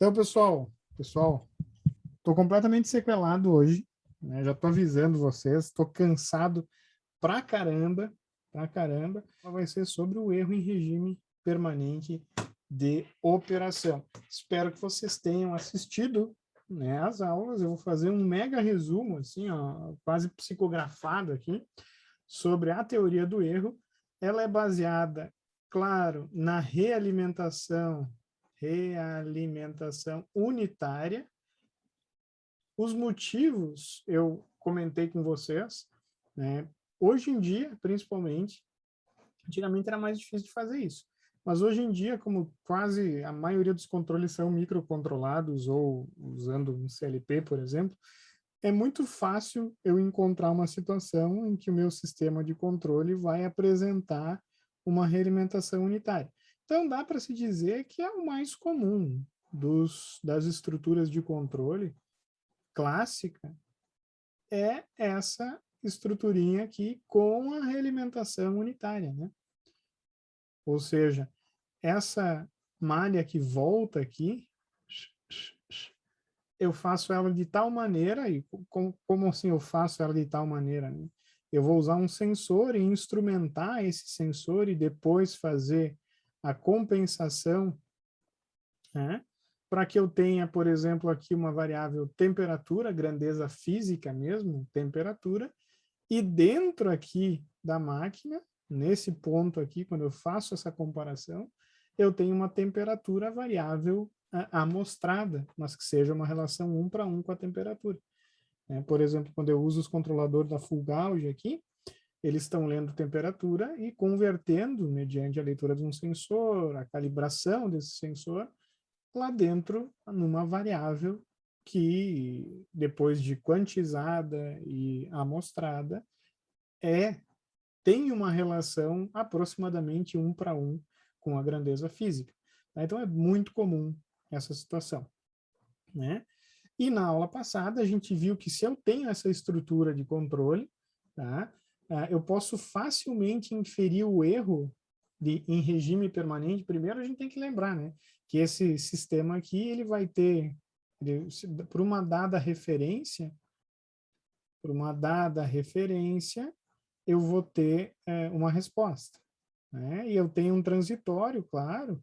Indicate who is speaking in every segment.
Speaker 1: Então, pessoal, estou completamente sequelado hoje, né? Já estou avisando vocês, estou cansado pra caramba. Vai ser sobre o erro em regime permanente de operação. Espero que vocês tenham assistido, né, as aulas. Eu vou fazer um mega resumo, assim, ó, quase psicografado aqui, sobre a teoria do erro. Ela é baseada, claro, na realimentação unitária. Os motivos eu comentei com vocês, né? Hoje em dia, principalmente, antigamente era mais difícil de fazer isso. Mas hoje em dia, como quase a maioria dos controles são microcontrolados ou usando um CLP, por exemplo, é muito fácil eu encontrar uma situação em que o meu sistema de controle vai apresentar uma realimentação unitária. Então, dá para se dizer que é o mais comum das estruturas de controle clássica, é essa estruturinha aqui com a realimentação unitária, né? Ou seja, essa malha que volta aqui, eu faço ela de tal maneira, e como assim eu faço ela de tal maneira, né? Eu vou usar um sensor e instrumentar esse sensor e depois fazer a compensação, né? Para que eu tenha, por exemplo, aqui uma variável temperatura, grandeza física mesmo, temperatura, e dentro aqui da máquina, nesse ponto aqui, quando eu faço essa comparação, eu tenho uma temperatura variável amostrada, mas que seja uma relação 1 para 1 com a temperatura. Por exemplo, quando eu uso os controladores da Full Gauge aqui, eles estão lendo temperatura e convertendo, mediante a leitura de um sensor, a calibração desse sensor, lá dentro, numa variável que, depois de quantizada e amostrada, tem uma relação aproximadamente 1 para 1 com a grandeza física. Então, é muito comum essa situação, né? E na aula passada, a gente viu que se eu tenho essa estrutura de controle, tá? Eu posso facilmente inferir o erro em regime permanente. Primeiro, a gente tem que lembrar, né, que esse sistema aqui, ele vai ter, por uma dada referência, eu vou ter uma resposta, né? E eu tenho um transitório, claro,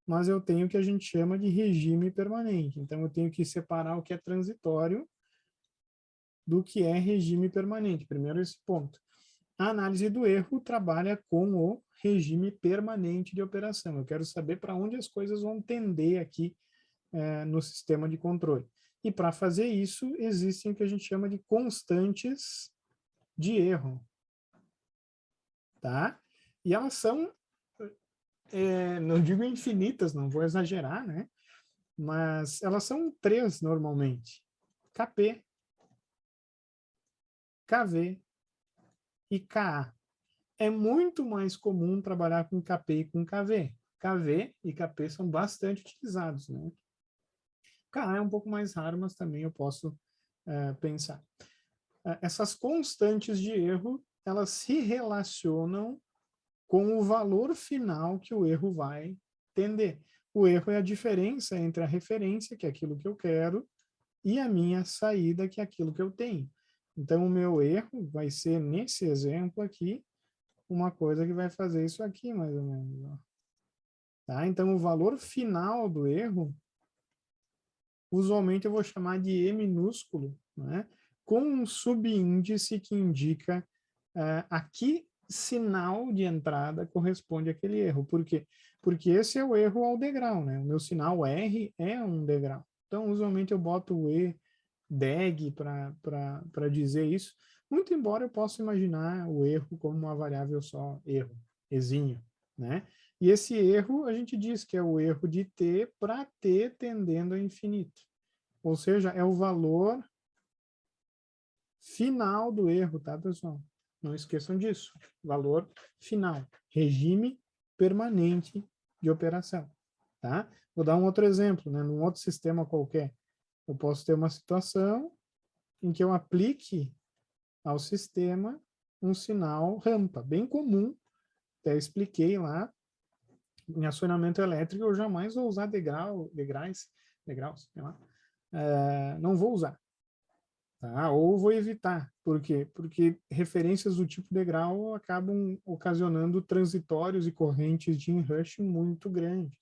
Speaker 1: mas eu tenho o que a gente chama de regime permanente. Então, eu tenho que separar o que é transitório do que é regime permanente. Primeiro esse ponto. A análise do erro trabalha com o regime permanente de operação. Eu quero saber para onde as coisas vão tender aqui no sistema de controle. E para fazer isso, existem o que a gente chama de constantes de erro. Tá? E elas são, não digo infinitas, não vou exagerar, né? Mas elas são 3 normalmente. KP, KV e KA. É muito mais comum trabalhar com KP e com KV. KV e KP são bastante utilizados, né? KA é um pouco mais raro, mas também eu posso pensar. Essas constantes de erro, elas se relacionam com o valor final que o erro vai tender. O erro é a diferença entre a referência, que é aquilo que eu quero, e a minha saída, que é aquilo que eu tenho. Então, o meu erro vai ser, nesse exemplo aqui, uma coisa que vai fazer isso aqui, mais ou menos. Tá? Então, o valor final do erro, usualmente eu vou chamar de E minúsculo, né? Com um subíndice que indica a que sinal de entrada corresponde àquele erro. Por quê? Porque esse é o erro ao degrau, né? O meu sinal R é um degrau. Então, usualmente eu boto o E DEG para dizer isso, muito embora eu possa imaginar o erro como uma variável só, erro, ezinho, né? E esse erro, a gente diz que é o erro de t para t tendendo a infinito. Ou seja, é o valor final do erro, tá, pessoal? Não esqueçam disso. Valor final. Regime permanente de operação, tá? Vou dar um outro exemplo, né? Num outro sistema qualquer. Eu posso ter uma situação em que eu aplique ao sistema um sinal rampa, bem comum, até expliquei lá, em acionamento elétrico eu jamais vou usar degraus, sei lá. Não vou usar. Tá? Ou vou evitar. Por quê? Porque referências do tipo degrau acabam ocasionando transitórios e correntes de inrush muito grandes.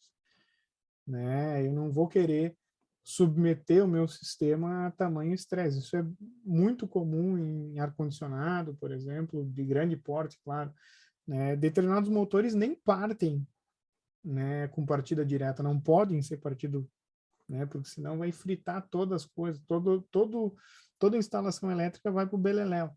Speaker 1: Né? Eu não vou querer submeter o meu sistema a tamanho estresse. Isso é muito comum em ar-condicionado, por exemplo, de grande porte, claro. Né? Determinados motores nem partem, né, com partida direta, não podem ser partido, né, porque senão vai fritar todas as coisas, toda instalação elétrica vai para o beleléu.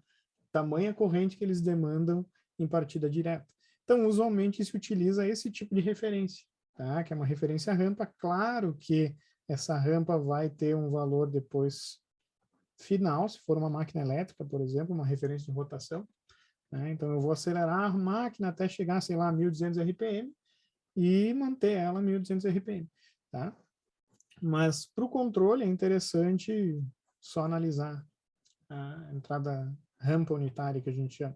Speaker 1: Tamanha corrente que eles demandam em partida direta. Então, usualmente se utiliza esse tipo de referência, tá? Que é uma referência rampa. Claro que essa rampa vai ter um valor depois final, se for uma máquina elétrica, por exemplo, uma referência de rotação, né? Então, eu vou acelerar a máquina até chegar, sei lá, a 1.200 RPM e manter ela a 1.200 RPM, tá? Mas para o controle é interessante só analisar a entrada rampa unitária que a gente chama.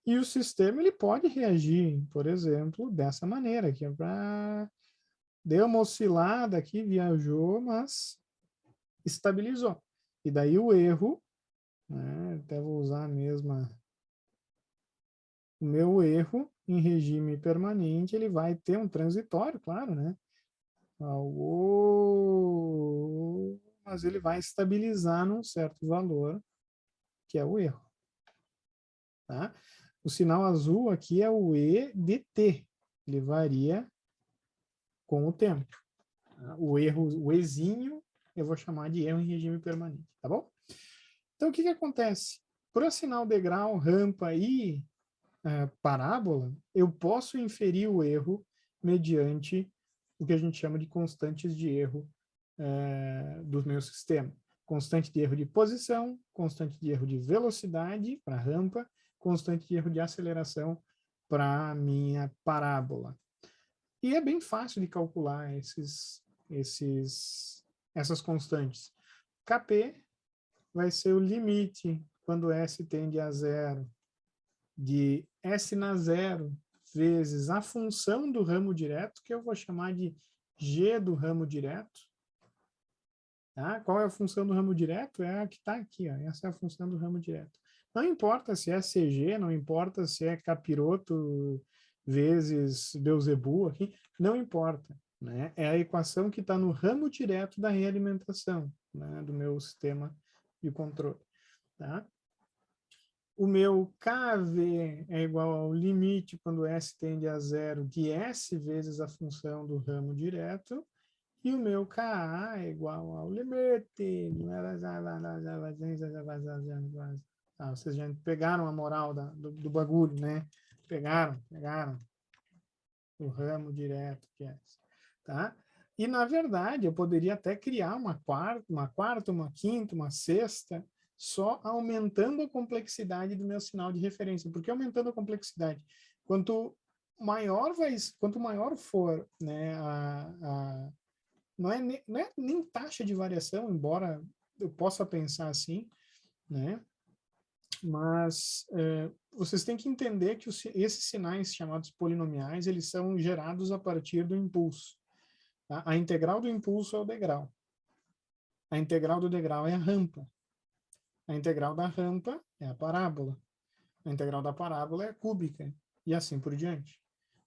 Speaker 1: E o sistema ele pode reagir, por exemplo, dessa maneira, que é para deu uma oscilada aqui, viajou, mas estabilizou. E daí o erro, né, até vou usar a mesma, o meu erro em regime permanente, ele vai ter um transitório, claro, né? Mas ele vai estabilizar num certo valor, que é o erro. Tá? O sinal azul aqui é o EDT, ele varia com o tempo. Tá? O erro, o Ezinho, eu vou chamar de erro em regime permanente, tá bom? Então, o que acontece? Para sinal degrau, rampa e parábola, eu posso inferir o erro mediante o que a gente chama de constantes de erro do meu sistema. Constante de erro de posição, constante de erro de velocidade para rampa, constante de erro de aceleração para minha parábola. E é bem fácil de calcular essas constantes. Kp vai ser o limite quando S tende a zero de S na zero vezes a função do ramo direto, que eu vou chamar de G do ramo direto. Tá? Qual é a função do ramo direto? É a que está aqui. Ó. Essa é a função do ramo direto. Não importa se é CG, não importa se é capiroto vezes Beelzebub aqui, não importa. Né? É a equação que está no ramo direto da realimentação, né, do meu sistema de controle. Tá? O meu KV é igual ao limite, quando S tende a zero, de S vezes a função do ramo direto, e o meu KA é igual ao limite. Vocês já pegaram a moral do bagulho, né? Pegaram o ramo direto que é esse, tá? E, na verdade, eu poderia até criar uma quarta, uma quinta, uma sexta, só aumentando a complexidade do meu sinal de referência. Por que aumentando a complexidade? Quanto maior for, né, não é nem taxa de variação, embora eu possa pensar assim, né? Mas vocês têm que entender que esses sinais chamados polinomiais, eles são gerados a partir do impulso. Tá? A integral do impulso é o degrau. A integral do degrau é a rampa. A integral da rampa é a parábola. A integral da parábola é a cúbica. E assim por diante.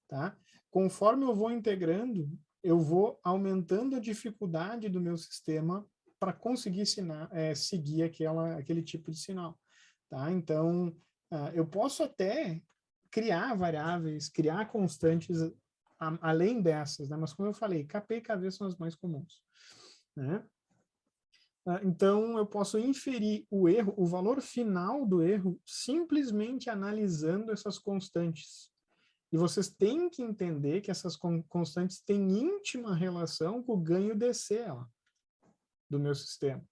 Speaker 1: Tá? Conforme eu vou integrando, eu vou aumentando a dificuldade do meu sistema para conseguir seguir aquele tipo de sinal. Tá? Então, eu posso até criar variáveis, criar constantes além dessas, né? Mas como eu falei, Kp e Kv são as mais comuns. Né? Então, eu posso inferir o erro, o valor final do erro, simplesmente analisando essas constantes. E vocês têm que entender que essas constantes têm íntima relação com o ganho DC do meu sistema.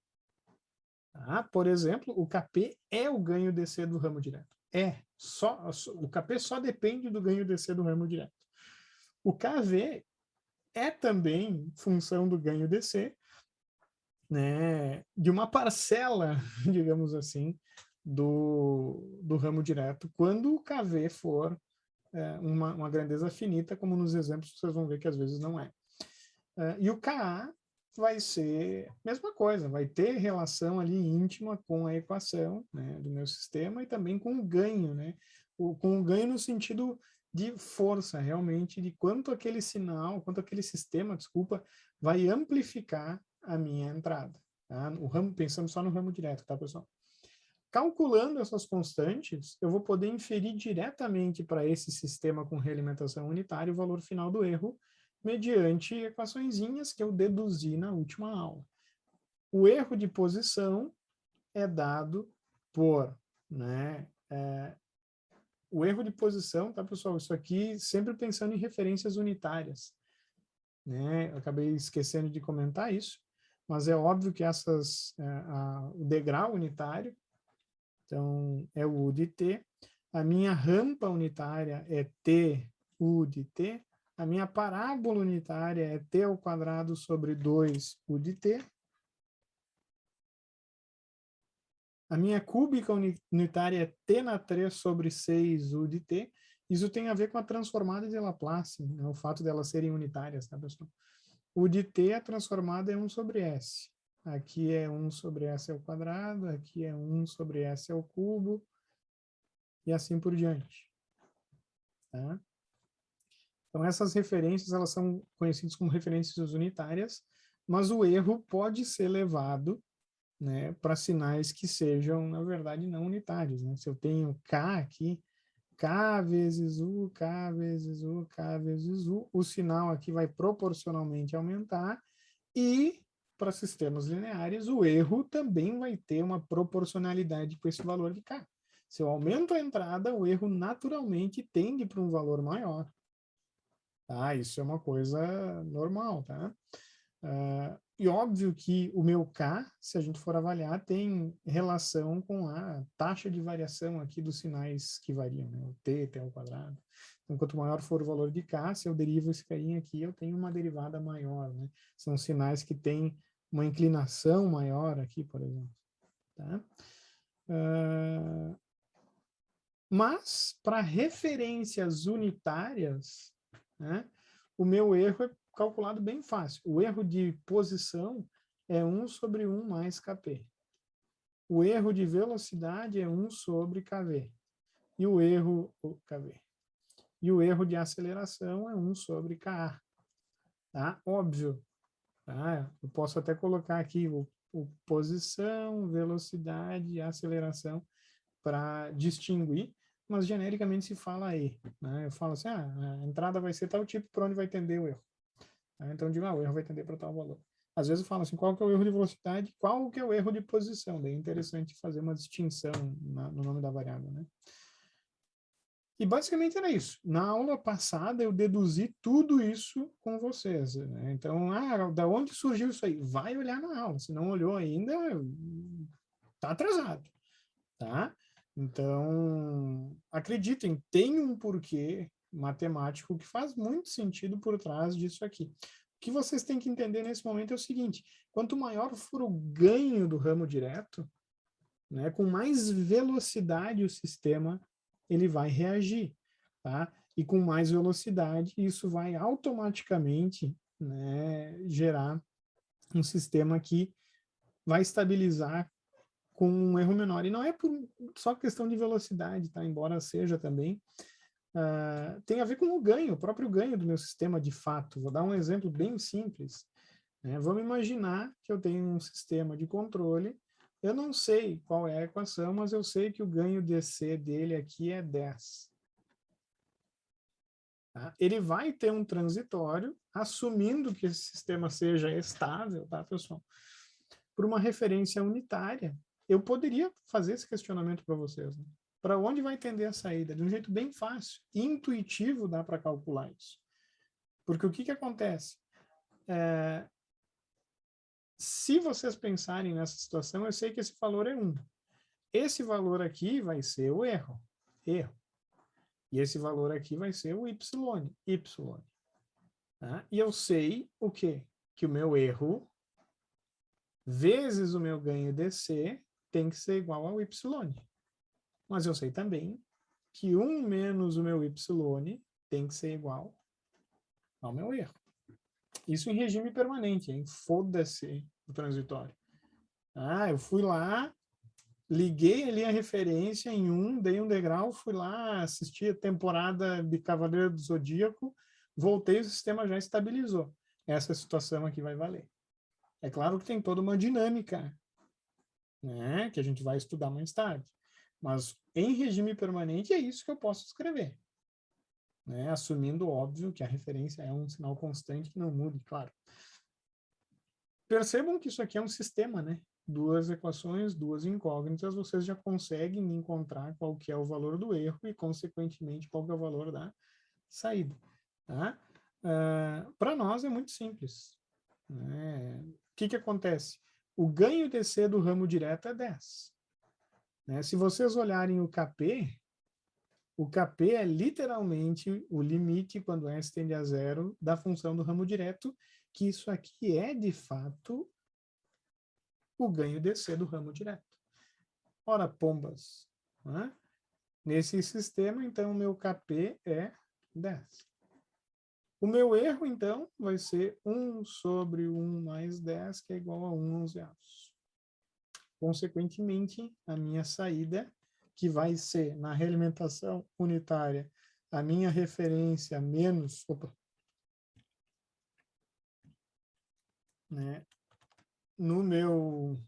Speaker 1: Tá? Por exemplo, o Kp é o ganho DC do ramo direto. O Kp só depende do ganho DC do ramo direto. O Kv é também função do ganho DC, né, de uma parcela, digamos assim, do ramo direto, quando o KV for uma grandeza finita, como nos exemplos vocês vão ver que às vezes não é. E o Ka vai ser a mesma coisa, vai ter relação ali íntima com a equação, né, do meu sistema e também com o ganho, né? Com o ganho no sentido de força, realmente, de quanto aquele sinal, quanto aquele sistema, desculpa, vai amplificar a minha entrada. Tá? O ramo, pensando só no ramo direto, tá, pessoal? Calculando essas constantes, eu vou poder inferir diretamente para esse sistema com realimentação unitária o valor final do erro, mediante equaçõezinhas que eu deduzi na última aula. O erro de posição é dado por, né, o erro de posição, tá, pessoal? Isso aqui sempre pensando em referências unitárias, né? Eu acabei esquecendo de comentar isso, mas é óbvio que o degrau unitário, então é o U de T, a minha rampa unitária é T, U de T, a minha parábola unitária é T ao quadrado sobre 2 U de T, a minha cúbica unitária é T na 3 sobre 6 U de T. Isso tem a ver com a transformada de Laplace, né? O fato de elas serem unitárias, tá, pessoal? U de T, a transformada é 1 sobre S. Aqui é 1 sobre S ao quadrado, aqui é 1 sobre S ao cubo, e assim por diante. Tá? Então, essas referências, elas são conhecidas como referências unitárias, mas o erro pode ser levado, né, para sinais que sejam, na verdade, não unitários. Né? Se eu tenho K aqui, K vezes U, K vezes U, K vezes U, o sinal aqui vai proporcionalmente aumentar, e para sistemas lineares, o erro também vai ter uma proporcionalidade com esse valor de K. Se eu aumento a entrada, o erro naturalmente tende para um valor maior. Tá? Isso é uma coisa normal, tá? E óbvio que o meu K, se a gente for avaliar, tem relação com a taxa de variação aqui dos sinais que variam, né? O T, T ao quadrado. Então, quanto maior for o valor de K, se eu derivo esse carinha aqui, eu tenho uma derivada maior, né? São sinais que têm uma inclinação maior aqui, por exemplo. Tá? Mas, para referências unitárias, né, o meu erro é calculado bem fácil. O erro de posição é 1 sobre 1 mais Kp. O erro de velocidade é 1 sobre Kv. E o erro, Kv. E o erro de aceleração é 1 sobre Ka. Tá? Óbvio. Tá? Eu posso até colocar aqui o posição, velocidade e aceleração para distinguir, mas genericamente se fala E. Né? Eu falo assim, a entrada vai ser tal tipo, para onde vai tender o erro. Então, eu digo, o erro vai tender para tal valor. Às vezes eu falo assim, qual que é o erro de velocidade, qual que é o erro de posição. Daí é interessante fazer uma distinção no nome da variável. Né? E basicamente era isso. Na aula passada eu deduzi tudo isso com vocês. Né? Então, da onde surgiu isso aí? Vai olhar na aula. Se não olhou ainda, tá atrasado. Tá? Então, acreditem, tem um porquê matemático que faz muito sentido por trás disso aqui. O que vocês têm que entender nesse momento é o seguinte: quanto maior for o ganho do ramo direto, né, com mais velocidade o sistema ele vai reagir, tá? E com mais velocidade, isso vai automaticamente, né, gerar um sistema que vai estabilizar com um erro menor. E não é só questão de velocidade, tá? Embora seja também. Tem a ver com o próprio ganho do meu sistema de fato. Vou dar um exemplo bem simples. Né? Vamos imaginar que eu tenho um sistema de controle. Eu não sei qual é a equação, mas eu sei que o ganho DC dele aqui é 10. Tá? Ele vai ter um transitório, assumindo que esse sistema seja estável, tá, pessoal? Por uma referência unitária, eu poderia fazer esse questionamento para vocês. Né? Para onde vai tender a saída? De um jeito bem fácil, intuitivo, dá para calcular isso. Porque o que acontece? Se vocês pensarem nessa situação, eu sei que esse valor é 1. Esse valor aqui vai ser o erro. E esse valor aqui vai ser o y. Tá? E eu sei o quê? Que o meu erro vezes o meu ganho DC tem que ser igual ao y. Mas eu sei também que 1 menos o meu y tem que ser igual ao meu erro. Isso em regime permanente, hein? Foda-se o transitório. Eu fui lá, liguei ali a referência em 1, dei um degrau, fui lá, assisti a temporada de Cavaleiro do Zodíaco, voltei, o sistema já estabilizou. Essa situação aqui vai valer. É claro que tem toda uma dinâmica, né, que a gente vai estudar mais tarde. Mas em regime permanente é isso que eu posso escrever. Né, assumindo, óbvio, que a referência é um sinal constante que não mude, claro. Percebam que isso aqui é um sistema, né? 2 equações, 2 incógnitas, vocês já conseguem encontrar qual que é o valor do erro e, consequentemente, qual que é o valor da saída. Tá? Para nós é muito simples. Né? O que acontece? O ganho DC do ramo direto é 10. Né? Se vocês olharem o KP é literalmente o limite, quando S tende a zero, da função do ramo direto, que isso aqui é, de fato, o ganho DC do ramo direto. Ora, pombas. Né? Nesse sistema, então, o meu KP é 10. O meu erro, então, vai ser 1 sobre 1 mais 10, que é igual a 1 onzeavos. Consequentemente, a minha saída, que vai ser, na realimentação unitária, a minha referência menos... né, no meu...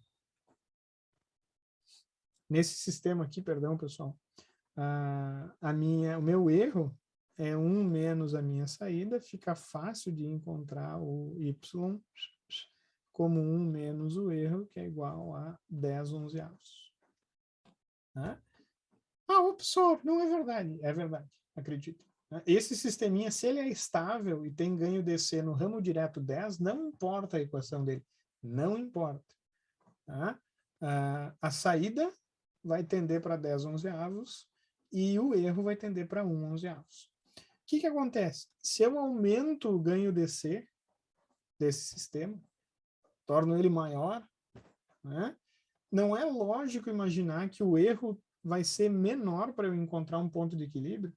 Speaker 1: Nesse sistema aqui, perdão, pessoal, o meu erro é 1 menos a minha saída, fica fácil de encontrar o y como 1 menos o erro, que é igual a 10 onzeavos. Tá? Pessoal, não é verdade. É verdade, acredito. Esse sisteminha, se ele é estável e tem ganho DC no ramo direto 10, não importa a equação dele. Não importa. Tá? A saída vai tender para 10 onzeavos e o erro vai tender para 1 onzeavos. O que acontece? Se eu aumento o ganho DC desse sistema, torno ele maior, né? Não é lógico imaginar que o erro vai ser menor para eu encontrar um ponto de equilíbrio,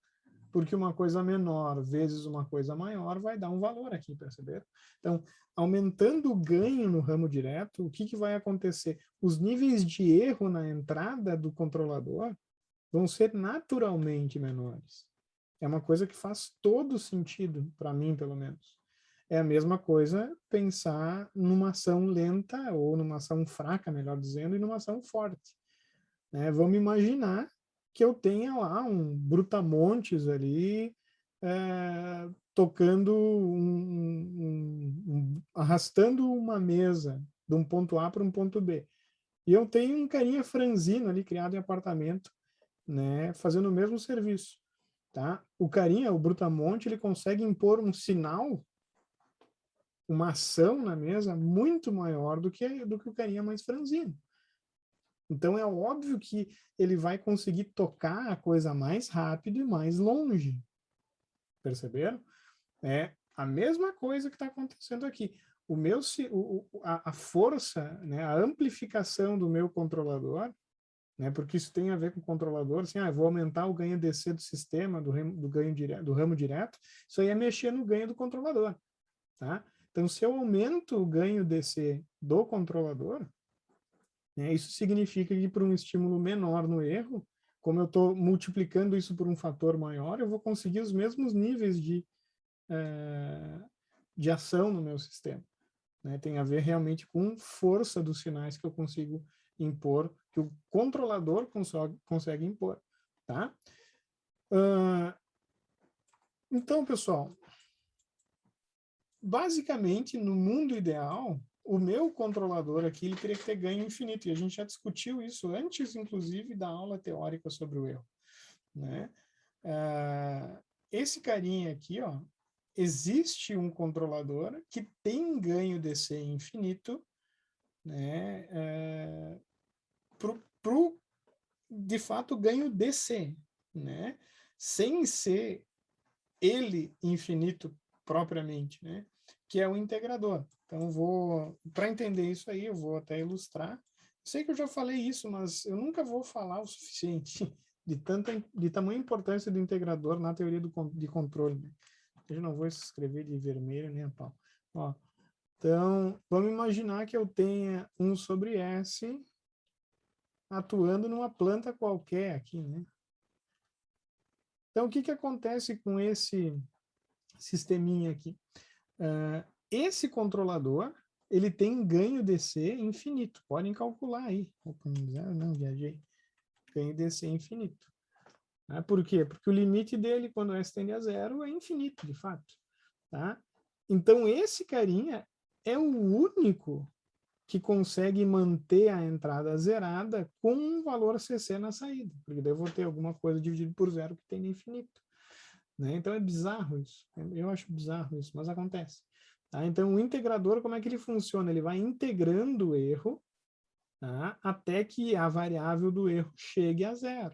Speaker 1: porque uma coisa menor vezes uma coisa maior vai dar um valor aqui, perceberam? Então, aumentando o ganho no ramo direto, o que vai acontecer? Os níveis de erro na entrada do controlador vão ser naturalmente menores. É uma coisa que faz todo sentido, para mim, pelo menos. É a mesma coisa pensar numa ação lenta, ou numa ação fraca, melhor dizendo, e numa ação forte. Né? Vamos imaginar que eu tenha lá um brutamontes ali, tocando, arrastando uma mesa de um ponto A para um ponto B. E eu tenho um carinha franzino ali, criado em apartamento, né, fazendo o mesmo serviço. Tá? O carinha, o brutamonte, ele consegue impor um sinal, uma ação na mesa muito maior do que o carinha mais franzino. Então é óbvio que ele vai conseguir tocar a coisa mais rápido e mais longe. Perceberam? É a mesma coisa que está acontecendo aqui. A força, né, a amplificação do meu controlador, né, porque isso tem a ver com o controlador, assim, eu vou aumentar o ganho DC do sistema, do ramo direto, isso aí é mexer no ganho do controlador. Tá? Então, se eu aumento o ganho DC do controlador, né, isso significa que por um estímulo menor no erro, como eu estou multiplicando isso por um fator maior, eu vou conseguir os mesmos níveis de ação no meu sistema. Né? Tem a ver realmente com força dos sinais que eu consigo impor, que o controlador consegue impor. Tá? Então, pessoal, basicamente, no mundo ideal, o meu controlador aqui, ele teria que ter ganho infinito, e a gente já discutiu isso antes, inclusive, da aula teórica sobre o erro. Né? Esse carinha aqui, ó, existe um controlador que tem ganho DC infinito, né, pro, de fato, ganho DC, né, sem ser ele infinito propriamente, né, que é o integrador. Então, para entender isso aí, eu vou até ilustrar. Sei que eu já falei isso, mas eu nunca vou falar o suficiente, de tamanha importância do integrador na teoria de controle. Né? Eu não vou escrever de vermelho nem a pau. Ó, então, vamos imaginar que eu tenha 1 sobre S atuando numa planta qualquer aqui, né? Então, o que que acontece com esse sisteminha aqui? Esse controlador, ele tem ganho DC infinito. Podem calcular aí. Opa, não, viajei. Ganho DC infinito. Por quê? Porque o limite dele, quando S tende a 0, é infinito, de fato. Tá? Então, esse carinha é o único que consegue manter a entrada zerada com um valor CC na saída. Porque daí eu vou ter alguma coisa dividido por 0 que tem infinito. Né? Então, é bizarro isso. Eu acho bizarro isso, mas acontece. Tá? Então, o integrador, como é que ele funciona? Ele vai integrando o erro, tá? Até que a variável do erro chegue a 0.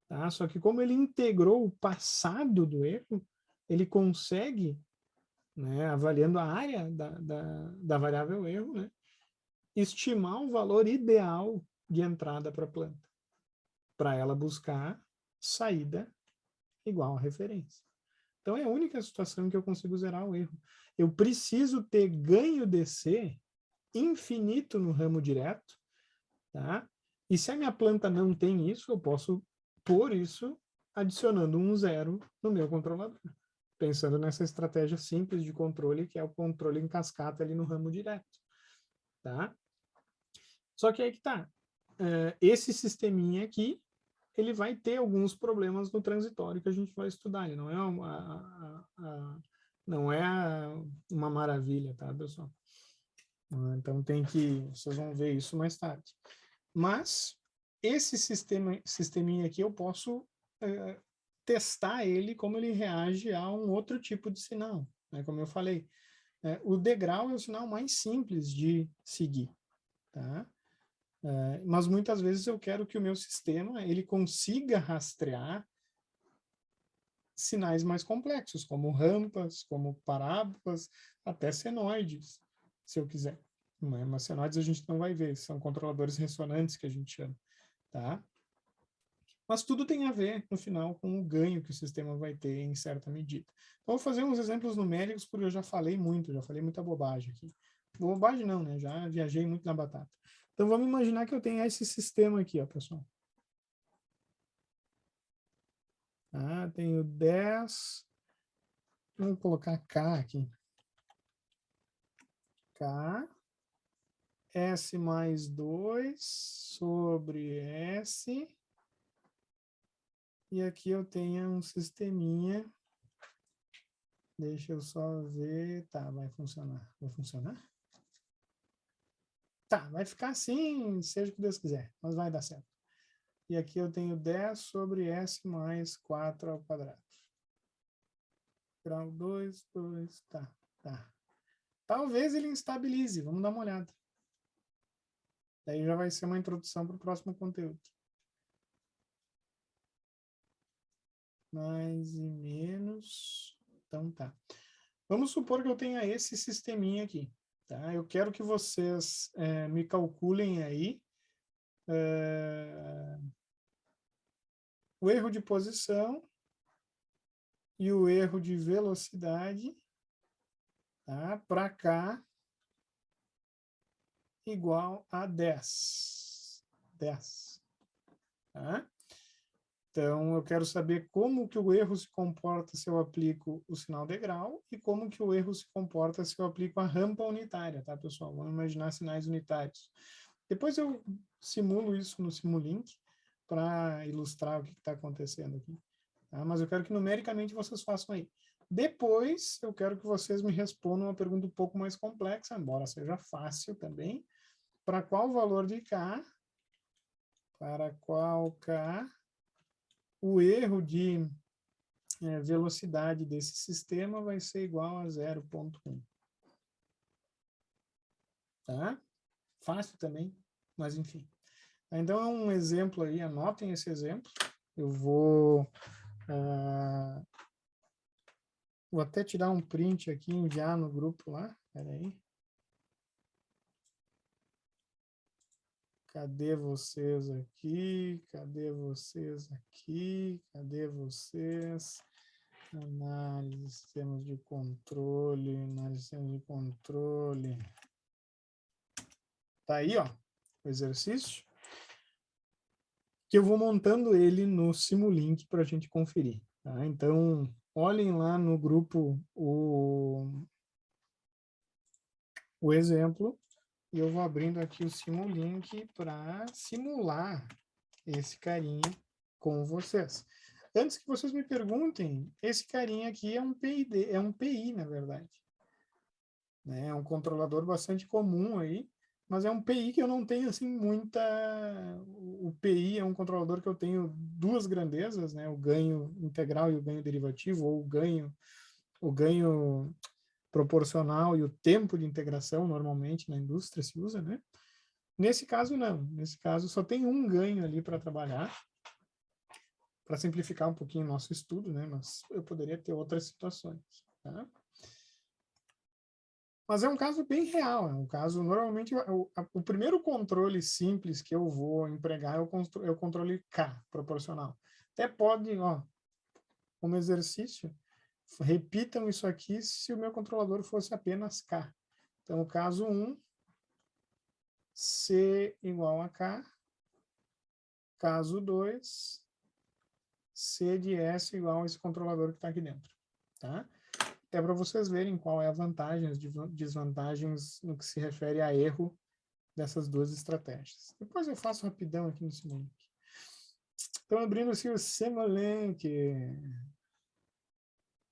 Speaker 1: Tá? Só que como ele integrou o passado do erro, ele consegue, né, avaliando a área da variável erro, né, estimar o valor ideal de entrada para a planta, para ela buscar saída igual a referência. Então é a única situação em que eu consigo zerar o erro. Eu preciso ter ganho DC infinito no ramo direto, tá? E se a minha planta não tem isso, eu posso pôr isso adicionando um 0 no meu controlador. Pensando nessa estratégia simples de controle, que é o controle em cascata ali no ramo direto. Tá? Só que aí que tá. Esse sisteminha aqui, ele vai ter alguns problemas no transitório que a gente vai estudar. Ele não é uma maravilha, tá, pessoal? Então vocês vão ver isso mais tarde. Mas esse sisteminha aqui eu posso testar ele como ele reage a um outro tipo de sinal. Né? Como eu falei, o degrau é o sinal mais simples de seguir. Tá? Mas muitas vezes eu quero que o meu sistema ele consiga rastrear sinais mais complexos, como rampas, como parábolas, até senoides, se eu quiser. Mas senoides a gente não vai ver, são controladores ressonantes que a gente chama. Tá? Mas tudo tem a ver, no final, com o ganho que o sistema vai ter em certa medida. Então, vou fazer uns exemplos numéricos, porque eu já falei muita bobagem aqui. Bobagem não, né? Já viajei muito na batata. Então, vamos imaginar que eu tenho esse sistema aqui, ó, pessoal. Tenho 10. Vamos colocar K aqui. K. S mais 2 sobre S. E aqui eu tenho um sisteminha. Deixa eu só ver. Tá, vai funcionar. Vai funcionar? Tá, vai ficar assim, seja o que Deus quiser, mas vai dar certo. E aqui eu tenho 10 sobre S mais 4 ao quadrado. Grau 2, 2, tá. Talvez ele instabilize, vamos dar uma olhada. Daí já vai ser uma introdução para o próximo conteúdo. Mais e menos. Então tá. Vamos supor que eu tenha esse sisteminha aqui. Tá? Eu quero que vocês me calculem aí o erro de posição e o erro de velocidade, tá? Para cá igual a 10. 10. Tá? Então, eu quero saber como que o erro se comporta se eu aplico o sinal degrau e como que o erro se comporta se eu aplico a rampa unitária, tá, pessoal? Vamos imaginar sinais unitários. Depois eu simulo isso no Simulink para ilustrar o que está acontecendo aqui. Tá? Mas eu quero que numericamente vocês façam aí. Depois, eu quero que vocês me respondam uma pergunta um pouco mais complexa, embora seja fácil também. Para qual valor de K, o erro de velocidade desse sistema vai ser igual a 0,1. Tá? Fácil também, mas enfim. Então, é um exemplo aí, anotem esse exemplo. Eu vou até tirar um print aqui e enviar no grupo lá. Espera aí. Cadê vocês aqui? Cadê vocês aqui? Cadê vocês? Análise, sistemas de controle, análise, sistemas de controle. Tá aí, ó, o exercício. Que eu vou montando ele no Simulink para a gente conferir. Tá? Então, olhem lá no grupo o exemplo e eu vou abrindo aqui o Simulink para simular esse carinha com vocês. Antes que vocês me perguntem, esse carinha aqui é um PID, é um PI, na verdade. Né? É um controlador bastante comum aí, mas é um PI que eu não tenho assim muita. O PI é um controlador que eu tenho duas grandezas, né? O ganho integral e o ganho derivativo, ou o ganho proporcional e o tempo de integração, normalmente na indústria se usa, né? Nesse caso, não. Nesse caso, só tem um ganho ali para trabalhar, para simplificar um pouquinho o nosso estudo, né? Mas eu poderia ter outras situações, tá? Mas é um caso bem real, é um caso, normalmente, o primeiro controle simples que eu vou empregar é o controle K, proporcional. Até pode, ó, como exercício, repitam isso aqui se o meu controlador fosse apenas K. Então, caso 1, C igual a K. Caso 2, C de S igual a esse controlador que está aqui dentro, tá? É para vocês verem qual é a vantagem e as desvantagens no que se refere a erro dessas duas estratégias. Depois eu faço rapidão aqui no Simulink. Estão abrindo-se o Simulink.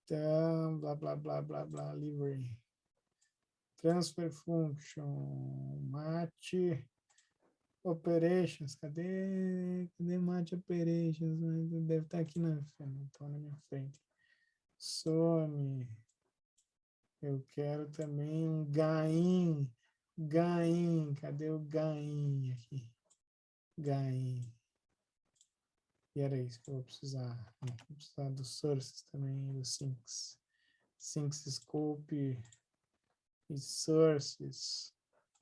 Speaker 1: Então, blá, blá, blá, blá, blá, library. Transfer function, mate, operations. Cadê mate operations? Deve estar aqui então, na minha frente. Some. Eu quero também um gain. Gain. Cadê o gain aqui? Gain. E era isso que eu vou precisar. Vou precisar dos sources também, do sinks. Sinks scope e sources.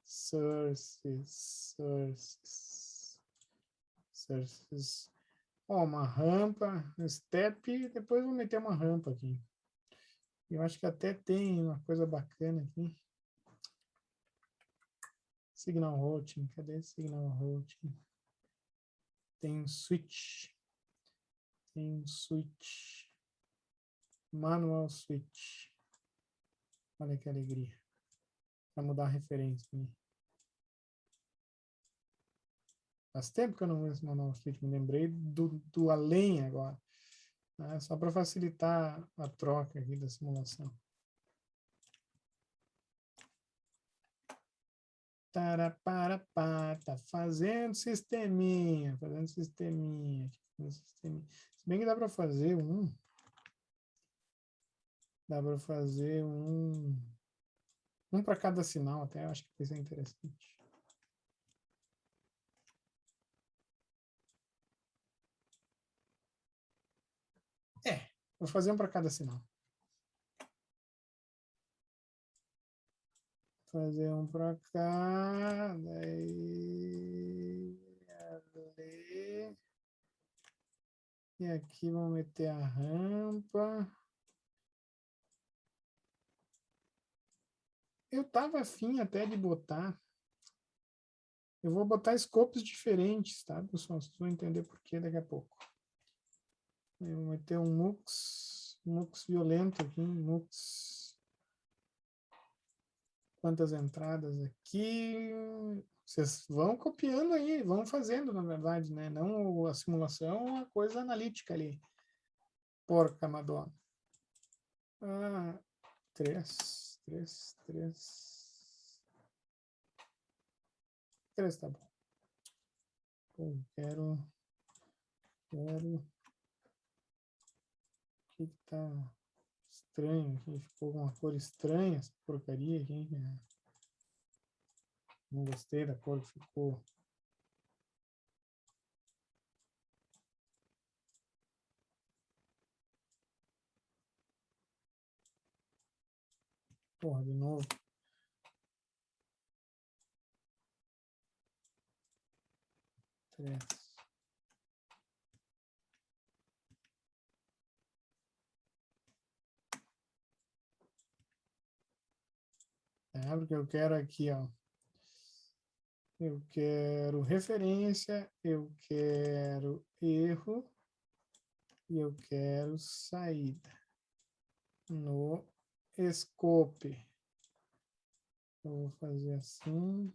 Speaker 1: Sources. Ó, uma rampa, step, depois vou meter uma rampa aqui. Eu acho que até tem uma coisa bacana aqui. Signal routing, cadê signal routing? Tem switch. Tem switch. Manual switch. Olha que alegria. Para mudar a referência. Faz tempo que eu não uso esse manual switch. Me lembrei do além agora. Né? Só para facilitar a troca aqui da simulação. Tá fazendo sisteminha. Fazendo sisteminha. Se bem que dá para fazer um. Dá para fazer um para cada sinal até, eu acho que vai ser interessante. Vou fazer um para cada sinal. Fazer um para cá, daí ali. E aqui vamos meter a rampa. Eu tava afim até de botar. Eu vou botar scopes diferentes, tá, pessoal? Vocês vão entender por quê daqui a pouco. Eu vou meter um mux violento aqui, mux. Quantas entradas aqui? Vocês vão copiando aí, vão fazendo, na verdade, né? Não a simulação, a coisa analítica ali. Porca Madonna. Ah, 3 tá bom. Pô, quero. O que tá estranho aqui? Ficou uma cor estranha essa porcaria aqui. Não gostei da cor que ficou. Porra, de novo. 3. Tá? Porque eu quero aqui, ó. Eu quero referência, eu quero erro e eu quero saída no scope. Eu vou fazer assim.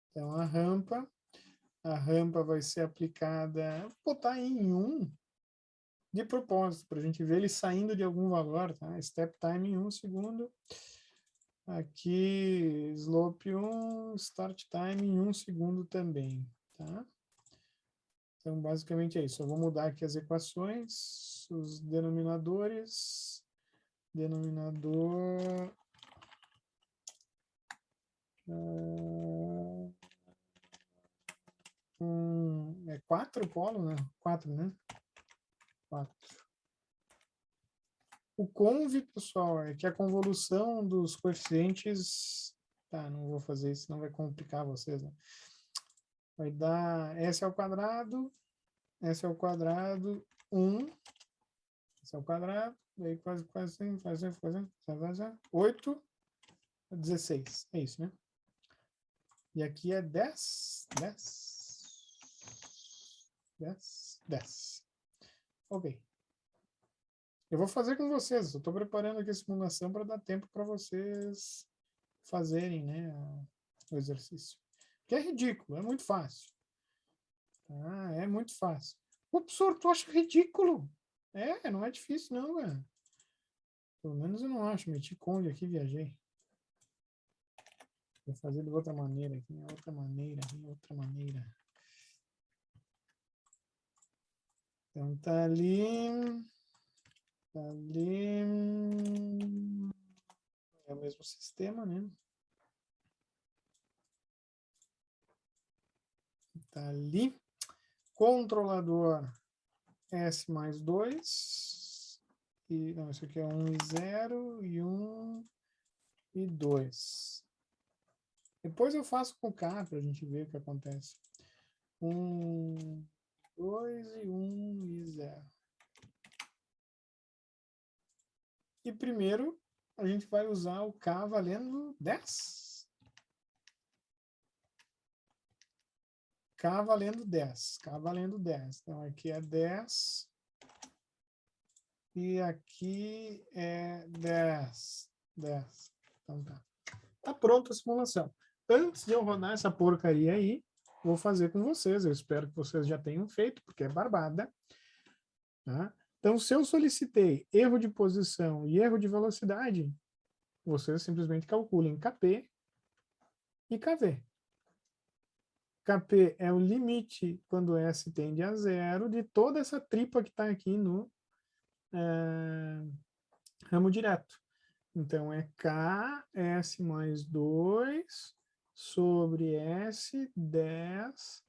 Speaker 1: Então, a rampa vai ser aplicada, vou botar em 1 de propósito, para a gente ver ele saindo de algum valor, tá? Step time em 1 segundo. Aqui, slope 1, start time em 1 segundo também, tá? Então, basicamente é isso. Eu vou mudar aqui as equações, os denominadores. Denominador... é 4 polo, né? 4, né? 4. O conv, pessoal, é que a convolução dos coeficientes... Tá, não vou fazer isso, não vai complicar vocês, né? Vai dar S ao quadrado, 1, S ao quadrado, daí quase 8, 16. É isso, né? E aqui é 10. Ok. Eu vou fazer com vocês. Eu estou preparando aqui a simulação para dar tempo para vocês fazerem, né, o exercício. Que é ridículo, é muito fácil. Ah, é muito fácil. O professor, tu acha ridículo? Não é difícil não, cara. Pelo menos eu não acho. Meti conde aqui, viajei. Vou fazer de outra maneira aqui, outra maneira. Então tá ali. É o mesmo sistema, né? Tá ali. Controlador S mais 2. Não, isso aqui é 1 e 0, e 1 e 2. Depois eu faço com K para a gente ver o que acontece. 1, 2 e 1 e 0. E primeiro a gente vai usar o K valendo 10. K valendo 10. K valendo 10. Então aqui é 10. E aqui é 10. 10. Então tá. Tá pronta a simulação. Antes de eu rodar essa porcaria aí, vou fazer com vocês. Eu espero que vocês já tenham feito, porque é barbada. Tá? Então, se eu solicitei erro de posição e erro de velocidade, vocês simplesmente calculem KP e KV. KP é o limite, quando S tende a 0, de toda essa tripa que está aqui no ramo direto. Então, é K, S mais 2, sobre S, 10,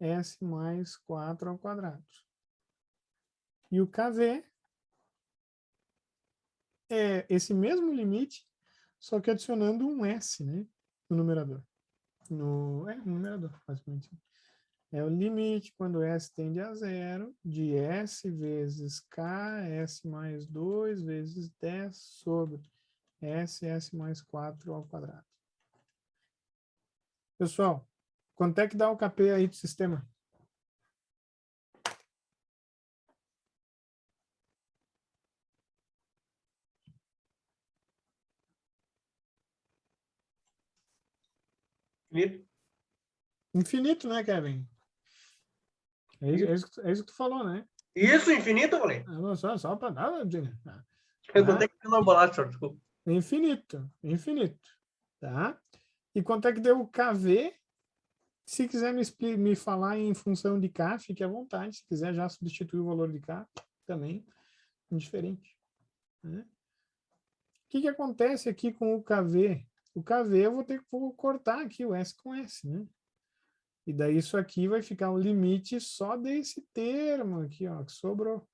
Speaker 1: S mais 4 ao quadrado. E o KV é esse mesmo limite, só que adicionando um S, né, no numerador. No numerador, basicamente. É o limite, quando S tende a 0, de S vezes K, S mais 2, vezes 10, sobre S mais 4 ao quadrado. Pessoal, quanto é que dá o KP aí do sistema?
Speaker 2: Infinito.
Speaker 1: Infinito, né, Kevin? É isso que tu falou, né?
Speaker 2: Isso, infinito, eu falei.
Speaker 1: Não, só para dar.
Speaker 2: Quanto é que deu na bolacha, desculpa.
Speaker 1: Infinito. Tá? E quanto é que deu o KV? Se quiser me falar em função de K, fique à vontade. Se quiser já substituir o valor de K, também indiferente. Né? O que acontece aqui com o KV? O KV eu vou cortar aqui o S com S, né? E daí isso aqui vai ficar um limite só desse termo aqui, ó, que sobrou.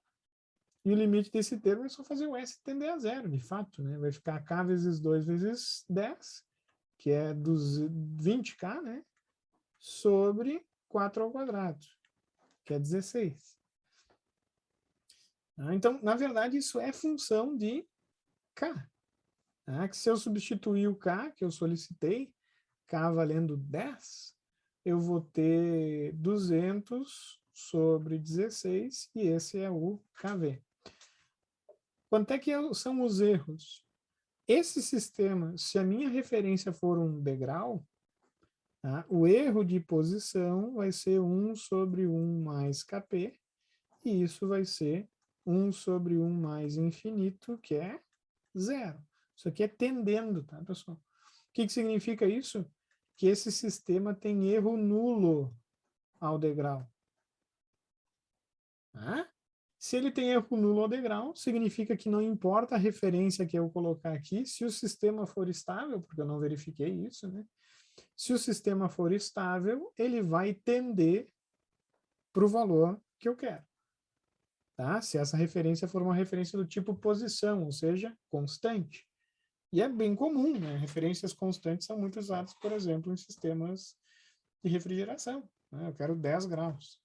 Speaker 1: E o limite desse termo é só fazer o S tender a zero, de fato, né? Vai ficar K vezes 2 vezes 10, que é 20K, né? Sobre 4 ao quadrado, que é 16. Então, na verdade, isso é função de K. Que se eu substituir o K, que eu solicitei, K valendo 10, eu vou ter 200 sobre 16, e esse é o KV. Quanto é que são os erros? Esse sistema, se a minha referência for um degrau, tá? O erro de posição vai ser 1 sobre 1 mais KP, e isso vai ser 1 sobre 1 mais infinito, que é 0. Isso aqui é tendendo, tá, pessoal? O que significa isso? Que esse sistema tem erro nulo ao degrau. Tá? Se ele tem erro nulo ao degrau, significa que não importa a referência que eu colocar aqui, se o sistema for estável, porque eu não verifiquei isso, né? Se o sistema for estável, ele vai tender para o valor que eu quero. Tá? Se essa referência for uma referência do tipo posição, ou seja, constante. E é bem comum, né? Referências constantes são muito usadas, por exemplo, em sistemas de refrigeração. Né? Eu quero 10 graus.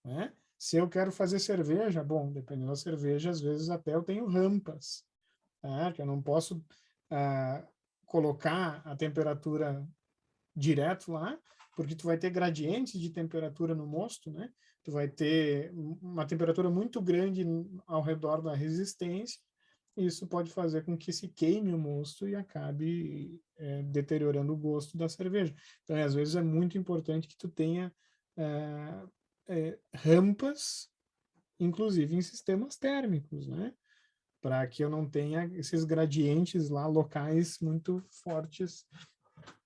Speaker 1: Né? Se eu quero fazer cerveja, bom, dependendo da cerveja, às vezes até eu tenho rampas, tá? Que eu não posso colocar a temperatura direto lá, porque tu vai ter gradientes de temperatura no mosto, né? Tu vai ter uma temperatura muito grande ao redor da resistência, e isso pode fazer com que se queime o mosto e acabe deteriorando o gosto da cerveja. Então, às vezes é muito importante que tu tenha rampas, inclusive em sistemas térmicos, né? Para que eu não tenha esses gradientes lá locais muito fortes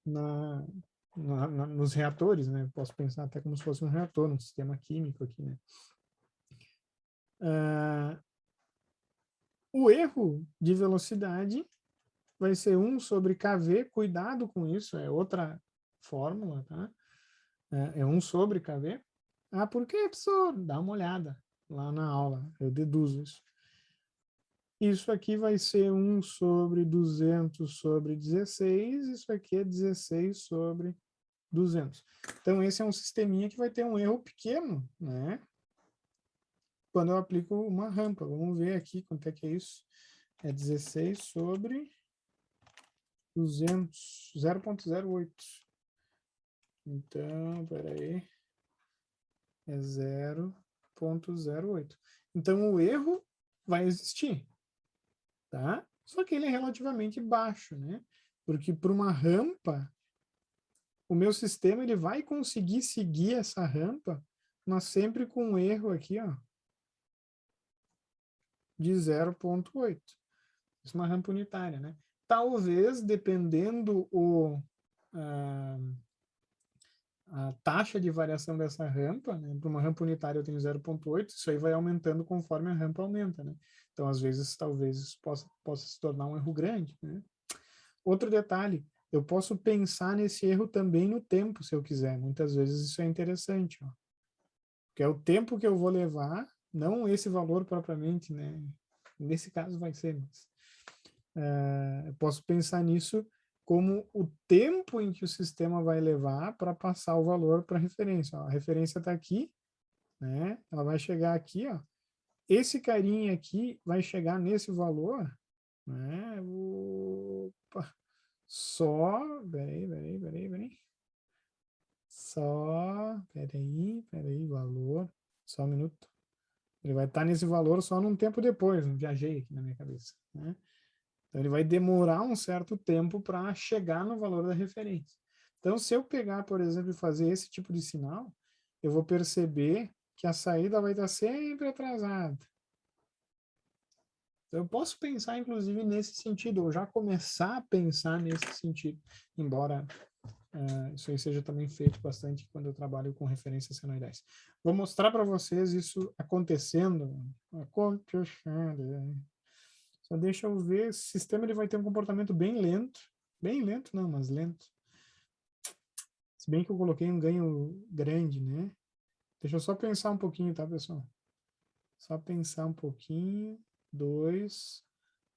Speaker 1: nos reatores, né? Posso pensar até como se fosse um reator, um sistema químico aqui, né? O erro de velocidade vai ser 1 sobre KV, cuidado com isso, é outra fórmula, tá? É 1 sobre KV. Por que, professor? Dá uma olhada lá na aula, eu deduzo isso. Isso aqui vai ser 1 sobre 200 sobre 16, isso aqui é 16 sobre 200. Então, esse é um sisteminha que vai ter um erro pequeno, né? Quando eu aplico uma rampa. Vamos ver aqui quanto é que é isso. É 16 sobre 200, 0,08. Então, peraí. É 0,08. Então, o erro vai existir, tá? Só que ele é relativamente baixo, né? Porque para uma rampa, o meu sistema ele vai conseguir seguir essa rampa, mas sempre com um erro aqui, ó, de 0,8. Isso é uma rampa unitária, né? Talvez, dependendo a taxa de variação dessa rampa, né? Para uma rampa unitária eu tenho 0,8, isso aí vai aumentando conforme a rampa aumenta, né? Então, às vezes, talvez isso possa se tornar um erro grande, né? Outro detalhe, eu posso pensar nesse erro também no tempo, se eu quiser. Muitas vezes isso é interessante, ó. Que é o tempo que eu vou levar, não esse valor propriamente, né? Nesse caso vai ser, mas eu posso pensar nisso como o tempo em que o sistema vai levar para passar o valor para a referência. Ó, a referência está aqui, né? Ela vai chegar aqui, ó. Esse carinha aqui vai chegar nesse valor, né? Opa. Só, peraí. Só, peraí, valor. Só um minuto. Ele vai estar nesse valor só num tempo depois. Não viajei aqui na minha cabeça, né? Então, ele vai demorar um certo tempo para chegar no valor da referência. Então, se eu pegar, por exemplo, e fazer esse tipo de sinal, eu vou perceber que a saída vai estar sempre atrasada. Então, eu posso pensar, inclusive, nesse sentido, ou já começar a pensar nesse sentido, embora isso aí seja também feito bastante quando eu trabalho com referências senoidais. Vou mostrar para vocês isso acontecendo. Só deixa eu ver, esse sistema ele vai ter um comportamento bem lento não, mas lento. Se bem que eu coloquei um ganho grande, né? Deixa eu só pensar um pouquinho, tá, pessoal? Só pensar um pouquinho. 2,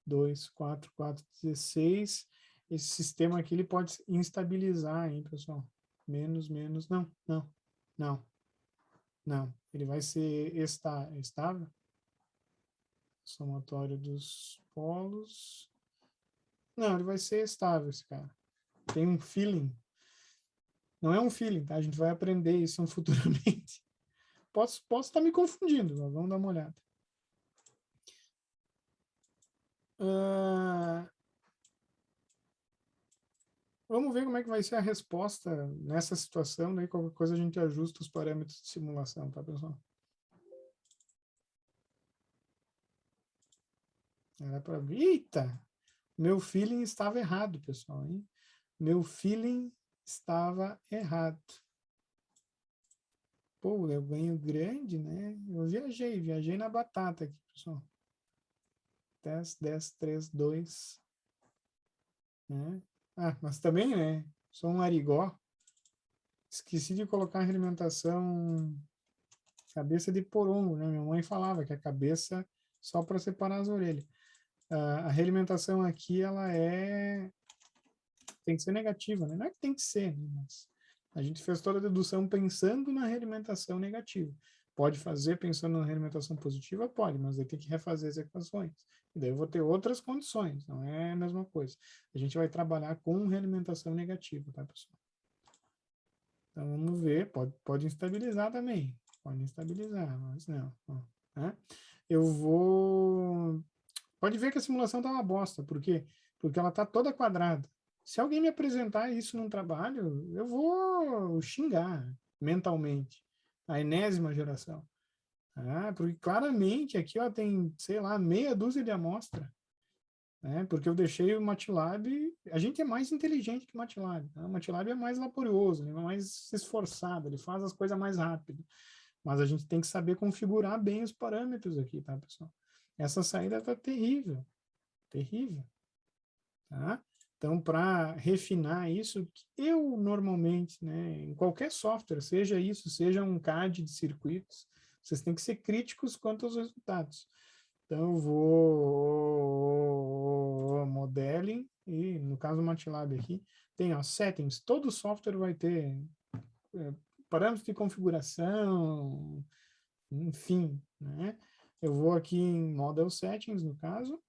Speaker 1: 2, 4, 4, 16. Esse sistema aqui ele pode instabilizar, hein, pessoal? Menos, menos. Não, não, não, não. Ele vai ser estável. Somatório dos polos. Não, ele vai ser estável, esse cara. Tem um feeling. Não é um feeling, tá? A gente vai aprender isso futuramente. Posso estar me confundindo, mas vamos dar uma olhada. Vamos ver como é que vai ser a resposta nessa situação, daí qualquer coisa a gente ajusta os parâmetros de simulação, tá, pessoal? Era para ver. Eita! Meu feeling estava errado, pessoal, hein? Meu feeling estava errado. Pô, eu ganho grande, né? Eu viajei na batata aqui, pessoal. 10, 10, 3, 2. Né? Ah, mas também, né? Sou um arigó. Esqueci de colocar a alimentação cabeça de porongo, né? Minha mãe falava que a cabeça só para separar as orelhas. A realimentação aqui, ela tem que ser negativa, né? Não é que tem que ser, né? Mas a gente fez toda a dedução pensando na realimentação negativa. Pode fazer pensando na realimentação positiva? Pode, mas aí tem que refazer as equações. E daí eu vou ter outras condições, não é a mesma coisa. A gente vai trabalhar com realimentação negativa, tá, pessoal? Então vamos ver, pode instabilizar também. Pode instabilizar, mas não. Ó, né? Eu vou. Pode ver que a simulação está uma bosta. Por quê? Porque ela está toda quadrada. Se alguém me apresentar isso num trabalho, eu vou xingar mentalmente. A enésima geração. Ah, porque claramente aqui ó, tem, sei lá, meia dúzia de amostra. Né? Porque eu deixei o MATLAB. A gente é mais inteligente que o MATLAB. Tá? O MATLAB é mais laborioso, ele é mais esforçado, ele faz as coisas mais rápido. Mas a gente tem que saber configurar bem os parâmetros aqui, tá, pessoal? Essa saída está terrível. Terrível. Tá? Então, para refinar isso, eu normalmente, né, em qualquer software, seja isso, seja um CAD de circuitos, vocês têm que ser críticos quanto aos resultados. Então, eu vou modeling, e no caso do MATLAB aqui, tem ó, settings, todo software vai ter parâmetros de configuração, enfim, né? Eu vou aqui em Model Settings, no caso,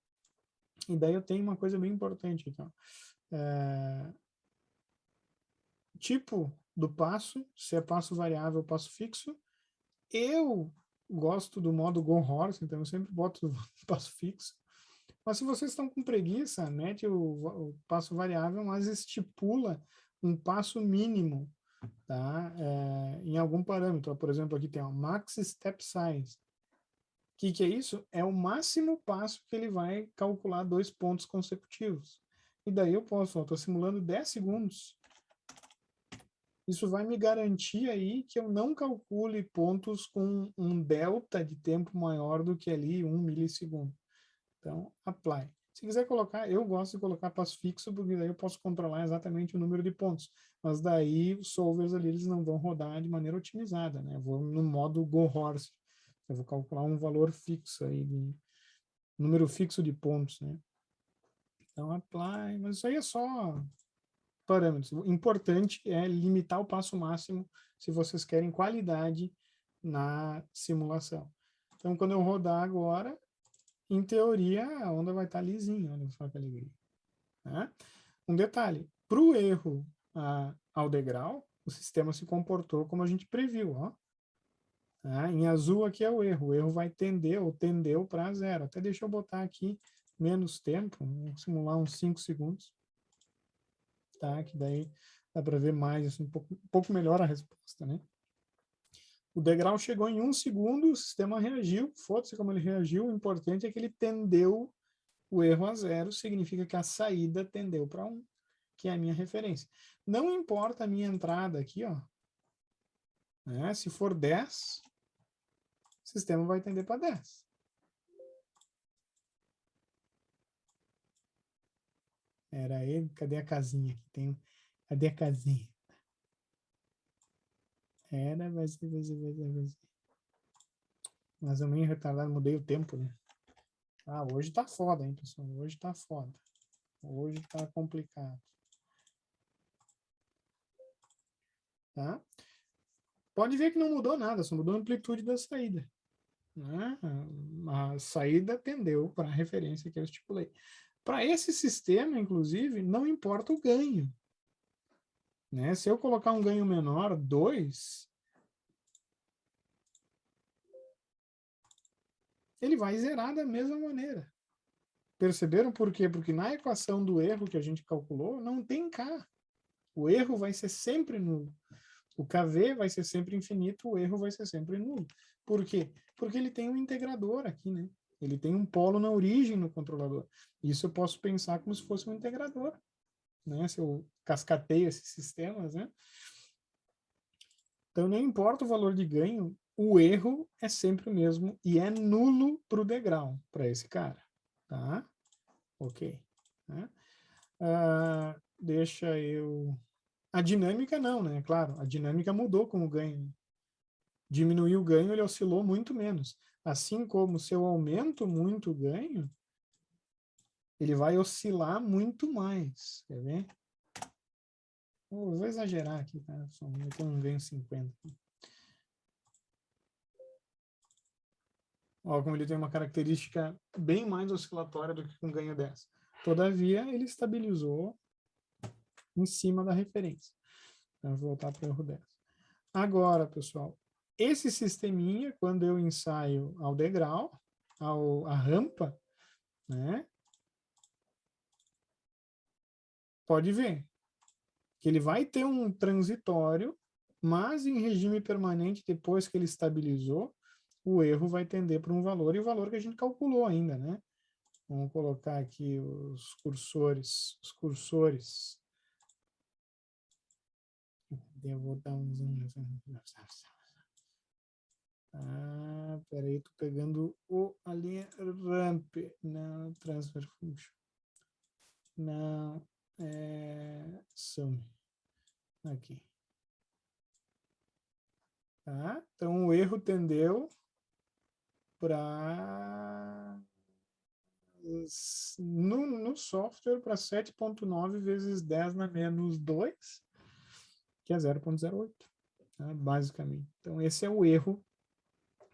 Speaker 1: e daí eu tenho uma coisa bem importante aqui, ó. Tipo do passo, se é passo variável ou passo fixo. Eu gosto do modo Go Horse, então eu sempre boto o passo fixo. Mas se vocês estão com preguiça, mete o passo variável, mas estipula um passo mínimo, tá? Em algum parâmetro. Por exemplo, aqui tem o Max Step Size. O que é isso? É o máximo passo que ele vai calcular 2 pontos consecutivos. E daí eu posso, estou simulando 10 segundos. Isso vai me garantir aí que eu não calcule pontos com um delta de tempo maior do que ali 1 milissegundo. Então, apply. Se quiser colocar, eu gosto de colocar passo fixo, porque daí eu posso controlar exatamente o número de pontos. Mas daí os solvers ali, eles não vão rodar de maneira otimizada, né? Eu vou no modo Go Horse. Eu vou calcular um valor fixo aí, número fixo de pontos, né? Então, apply, mas isso aí é só parâmetros. O importante é limitar o passo máximo se vocês querem qualidade na simulação. Então, quando eu rodar agora, em teoria, a onda vai estar lisinha. Olha só que alegria. Né? Um detalhe, para o erro ao degrau, o sistema se comportou como a gente previu. Ó. Em azul aqui é o erro vai tender ou tendeu para zero. Até deixa eu botar aqui menos tempo, vamos simular uns 5 segundos. Tá? Que daí dá para ver mais, assim, um pouco melhor a resposta, né? O degrau chegou em 1 segundo, o sistema reagiu, foda-se como ele reagiu, o importante é que ele tendeu o erro a zero, significa que a saída tendeu para 1, que é a minha referência. Não importa a minha entrada aqui, ó, né? Se for 10, o sistema vai tender para 10. Era ele, cadê a casinha aqui? Cadê a casinha? Vai ser. Mas eu meio retardado, mudei o tempo, né? Ah, hoje tá foda, hein, pessoal? Hoje tá foda. Hoje tá complicado. Tá? Pode ver que não mudou nada, só mudou a amplitude da saída. Né? A saída tendeu para a referência que eu estipulei. Para esse sistema, inclusive, não importa o ganho. Né? Se eu colocar um ganho menor, 2, ele vai zerar da mesma maneira. Perceberam por quê? Porque na equação do erro que a gente calculou, não tem K. O erro vai ser sempre nulo. O KV vai ser sempre infinito, o erro vai ser sempre nulo. Por quê? Porque ele tem um integrador aqui, né? Ele tem um polo na origem no controlador. Isso eu posso pensar como se fosse um integrador, né? Se eu cascateio esses sistemas, né? Então, não importa o valor de ganho, o erro é sempre o mesmo e é nulo para o degrau, para esse cara, tá? Ok. Né? Deixa eu... A dinâmica não, né? Claro, a dinâmica mudou com o ganho. Diminuiu o ganho, ele oscilou muito menos. Assim como se eu aumento muito o ganho, ele vai oscilar muito mais. Quer ver? Eu vou exagerar aqui, tá? Só meter um ganho 50. Ó, como ele tem uma característica bem mais oscilatória do que com ganho 10. Todavia, ele estabilizou em cima da referência. Então, eu vou voltar para o erro 10. Agora, pessoal, esse sisteminha, quando eu ensaio ao degrau, a rampa, né? Pode ver que ele vai ter um transitório, mas em regime permanente, depois que ele estabilizou, o erro vai tender para um valor, e o valor que a gente calculou ainda, né? Vamos colocar aqui os cursores. Eu vou dar um zoom. Peraí, tô pegando a linha ramp, não, transfer function. Não, sum. Aqui. Tá? Então, o erro tendeu para... No software, para 7,9 vezes 10 na menos 2, que é 0,08, tá? Basicamente. Então, esse é o erro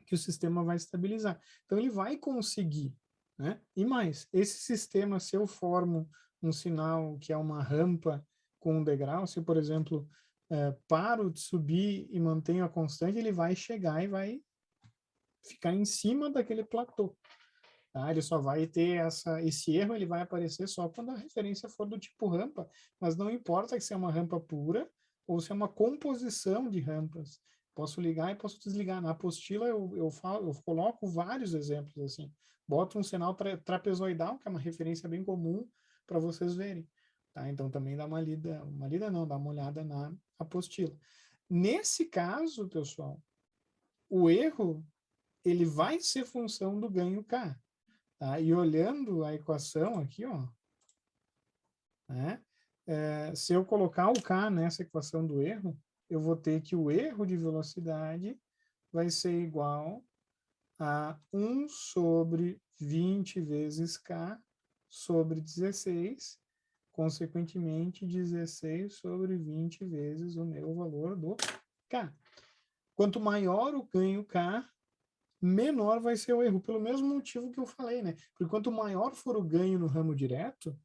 Speaker 1: que o sistema vai estabilizar. Então, ele vai conseguir, né? E mais, esse sistema, se eu formo um sinal que é uma rampa com um degrau, se eu, por exemplo, paro de subir e mantenho a constante, ele vai chegar e vai ficar em cima daquele platô. Tá? Ele só vai ter esse erro, ele vai aparecer só quando a referência for do tipo rampa, mas não importa se é uma rampa pura ou se é uma composição de rampas. Posso ligar e posso desligar. Na apostila eu coloco vários exemplos assim. Boto um sinal trapezoidal, que é uma referência bem comum para vocês verem. Tá? Então também dá uma lida não, dá uma olhada na apostila. Nesse caso, pessoal, o erro ele vai ser função do ganho K. Tá? E olhando a equação aqui, ó, né? Se eu colocar o K nessa equação do erro, eu vou ter que o erro de velocidade vai ser igual a 1 sobre 20 vezes K sobre 16, consequentemente 16 sobre 20 vezes o meu valor do K. Quanto maior o ganho K, menor vai ser o erro, pelo mesmo motivo que eu falei, né? Porque quanto maior for o ganho no ramo direto,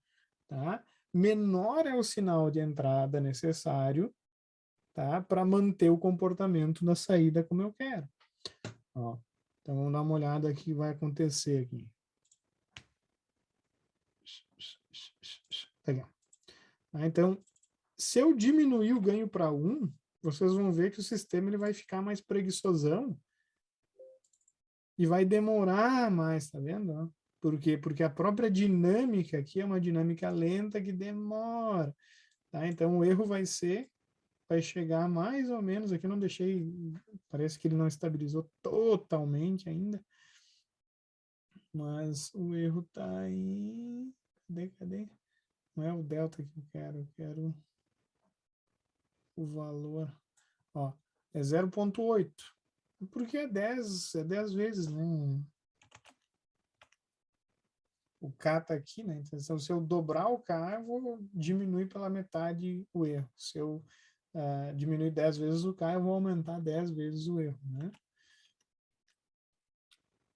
Speaker 1: tá? Menor é o sinal de entrada necessário, tá? Para manter o comportamento na saída como eu quero. Ó, então vamos dar uma olhada aqui o que vai acontecer aqui. Tá, então, se eu diminuir o ganho para 1, vocês vão ver que o sistema ele vai ficar mais preguiçosão e vai demorar mais, tá vendo? Por quê? Porque a própria dinâmica aqui é uma dinâmica lenta que demora. Tá? Então, o erro vai chegar mais ou menos, aqui eu não deixei, parece que ele não estabilizou totalmente ainda, mas o erro está aí, cadê? Não é o delta que eu quero o valor, ó, é 0,8, Porque é 10 vezes, né? O K está aqui, né? Então, se eu dobrar o K, eu vou diminuir pela metade o erro. Se eu diminuir 10 vezes o K, eu vou aumentar 10 vezes o erro, né?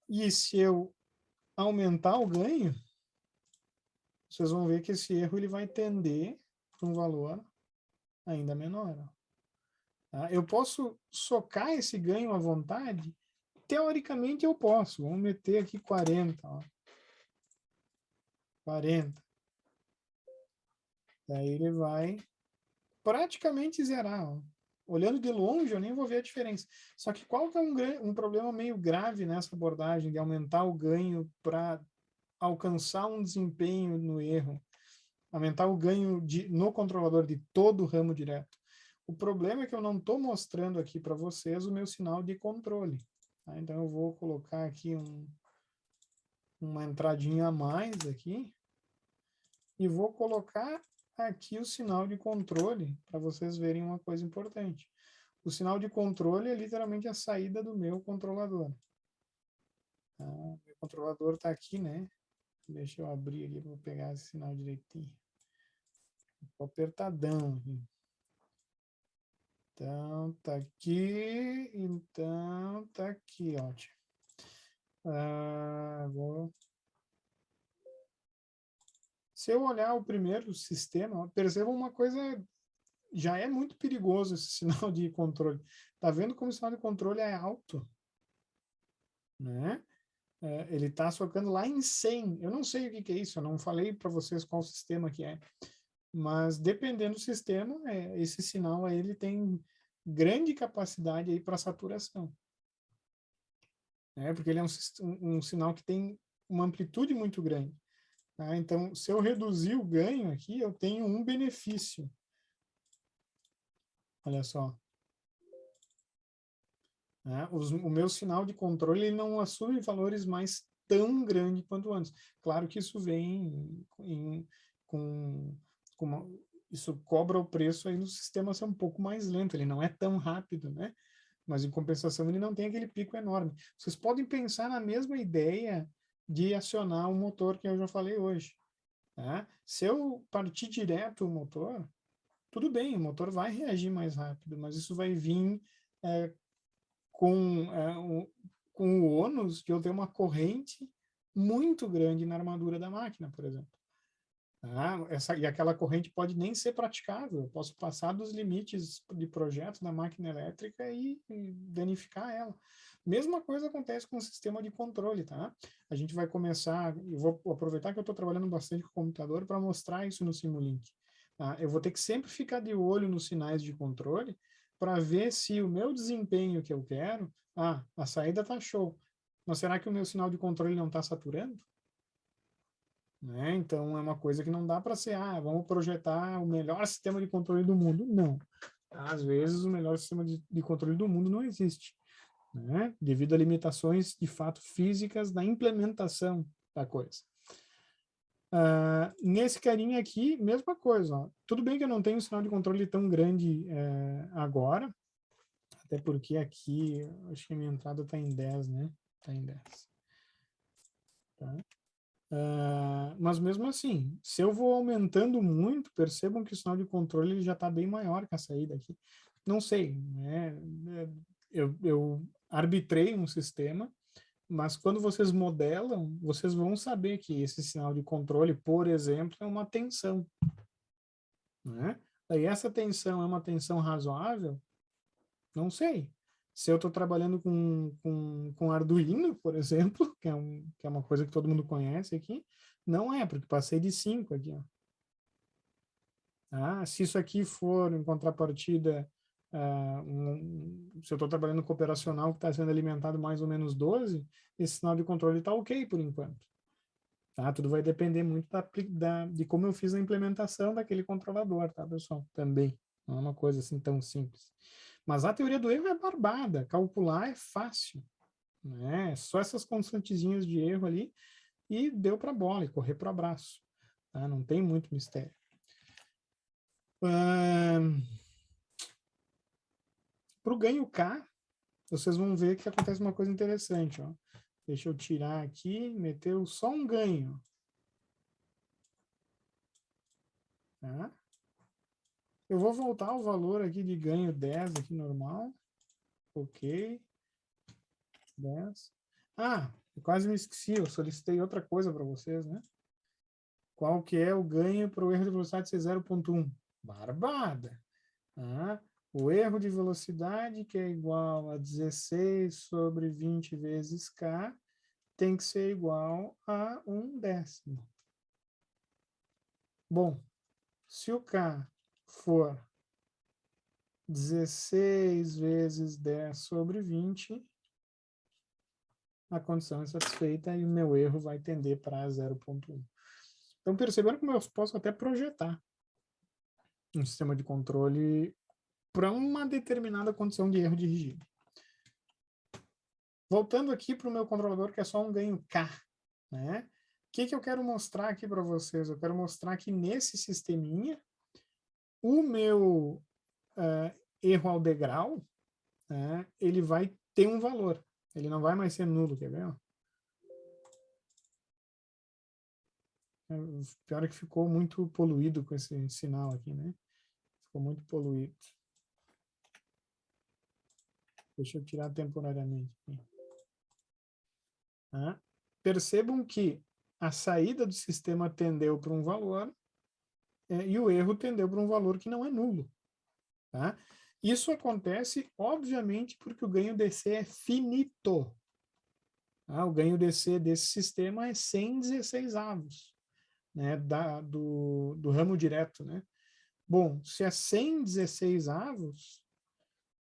Speaker 1: E se eu aumentar o ganho, vocês vão ver que esse erro ele vai tender para um valor ainda menor. Tá? Eu posso socar esse ganho à vontade? Teoricamente eu posso. Vamos meter aqui 40. Ó. 40. Daí ele vai praticamente zerar. Ó. Olhando de longe, eu nem vou ver a diferença. Só que qual que é um problema meio grave nessa abordagem de aumentar o ganho para alcançar um desempenho no erro? Aumentar o ganho no controlador de todo o ramo direto. O problema é que eu não estou mostrando aqui para vocês o meu sinal de controle. Tá? Então, eu vou colocar aqui uma entradinha a mais aqui e vou colocar aqui o sinal de controle para vocês verem uma coisa importante. O sinal de controle é literalmente a saída do meu controlador. Tá? O meu controlador está aqui, né? Deixa eu abrir aqui para pegar esse sinal direitinho. Estou apertadão aqui. Então, tá aqui. Então, tá aqui, ótimo. Se eu olhar o primeiro sistema, perceba uma coisa, já é muito perigoso esse sinal de controle. Tá vendo como o sinal de controle é alto? Né? Ele está socando lá em 100. Eu não sei o que é isso, eu não falei para vocês qual sistema que é. Mas dependendo do sistema, esse sinal aí, ele tem grande capacidade aí para saturação. Porque ele é um sinal que tem uma amplitude muito grande. Tá? Então, se eu reduzir o ganho aqui, eu tenho um benefício. Olha só. O meu sinal de controle ele não assume valores mais tão grandes quanto antes. Claro que isso vem isso cobra o preço aí no sistema ser um pouco mais lento, ele não é tão rápido, né? Mas em compensação ele não tem aquele pico enorme. Vocês podem pensar na mesma ideia de acionar o motor que eu já falei hoje. Tá? Se eu partir direto o motor, tudo bem, o motor vai reagir mais rápido, mas isso vai vir é, com o ônus de eu ter uma corrente muito grande na armadura da máquina, por exemplo. E aquela corrente pode nem ser praticável, eu posso passar dos limites de projeto da máquina elétrica e danificar ela. Mesma coisa acontece com o sistema de controle, tá? A gente vai começar, eu vou aproveitar que eu estou trabalhando bastante com o computador para mostrar isso no Simulink. Tá? Eu vou ter que sempre ficar de olho nos sinais de controle para ver se o meu desempenho que eu quero, a saída está show, mas será que o meu sinal de controle não está saturando? Né? Então, é uma coisa que não dá para ser, vamos projetar o melhor sistema de controle do mundo. Não. Às vezes, o melhor sistema de controle do mundo não existe, né? Devido a limitações, de fato, físicas da implementação da coisa. Nesse carinha aqui, mesma coisa. Ó. Tudo bem que eu não tenho um sinal de controle tão grande agora, até porque aqui, acho que a minha entrada está em 10, né? Está em 10. Tá? Mas mesmo assim, se eu vou aumentando muito, percebam que o sinal de controle ele já está bem maior que a saída aqui. Não sei, né? Eu arbitrei um sistema, mas quando vocês modelam, vocês vão saber que esse sinal de controle, por exemplo, é uma tensão. Né? Daí essa tensão é uma tensão razoável? Não sei. Se eu estou trabalhando com Arduino, por exemplo, que é uma coisa que todo mundo conhece aqui, não é, porque passei de 5 aqui. Ó. Se isso aqui for, em contrapartida, se eu estou trabalhando com operacional que está sendo alimentado mais ou menos 12, esse sinal de controle está ok por enquanto. Tá? Tudo vai depender muito de como eu fiz a implementação daquele controlador, tá, pessoal? Também. Não é uma coisa assim tão simples. Mas a teoria do erro é barbada. Calcular é fácil. Né? Só essas constantezinhas de erro ali e deu para a bola e correr para o abraço. Tá? Não tem muito mistério. Para o ganho K, vocês vão ver que acontece uma coisa interessante, ó. Deixa eu tirar aqui, meter só um ganho. Tá? Eu vou voltar o valor aqui de ganho 10 aqui normal. Ok. 10. Ah, eu quase me esqueci, eu solicitei outra coisa para vocês, né? Qual que é o ganho para o erro de velocidade ser 0,1? Barbada! Ah, o erro de velocidade, que é igual a 16 sobre 20 vezes k, tem que ser igual a 1/10. Bom, se o k for 16 vezes 10 sobre 20, a condição é satisfeita e o meu erro vai tender para 0,1. Então, perceberam como eu posso até projetar um sistema de controle para uma determinada condição de erro dirigido. Voltando aqui para o meu controlador, que é só um ganho K, né? O que eu quero mostrar aqui para vocês? Eu quero mostrar que nesse sisteminha, o meu erro ao degrau, ele vai ter um valor. Ele não vai mais ser nulo, quer ver? Pior é que ficou muito poluído com esse sinal aqui, né? Ficou muito poluído. Deixa eu tirar temporariamente. Percebam que a saída do sistema tendeu para um valor e o erro tendeu para um valor que não é nulo. Tá? Isso acontece, obviamente, porque o ganho DC é finito. O ganho DC desse sistema é 116avos, né, do ramo direto. Né? Bom, se é 116avos,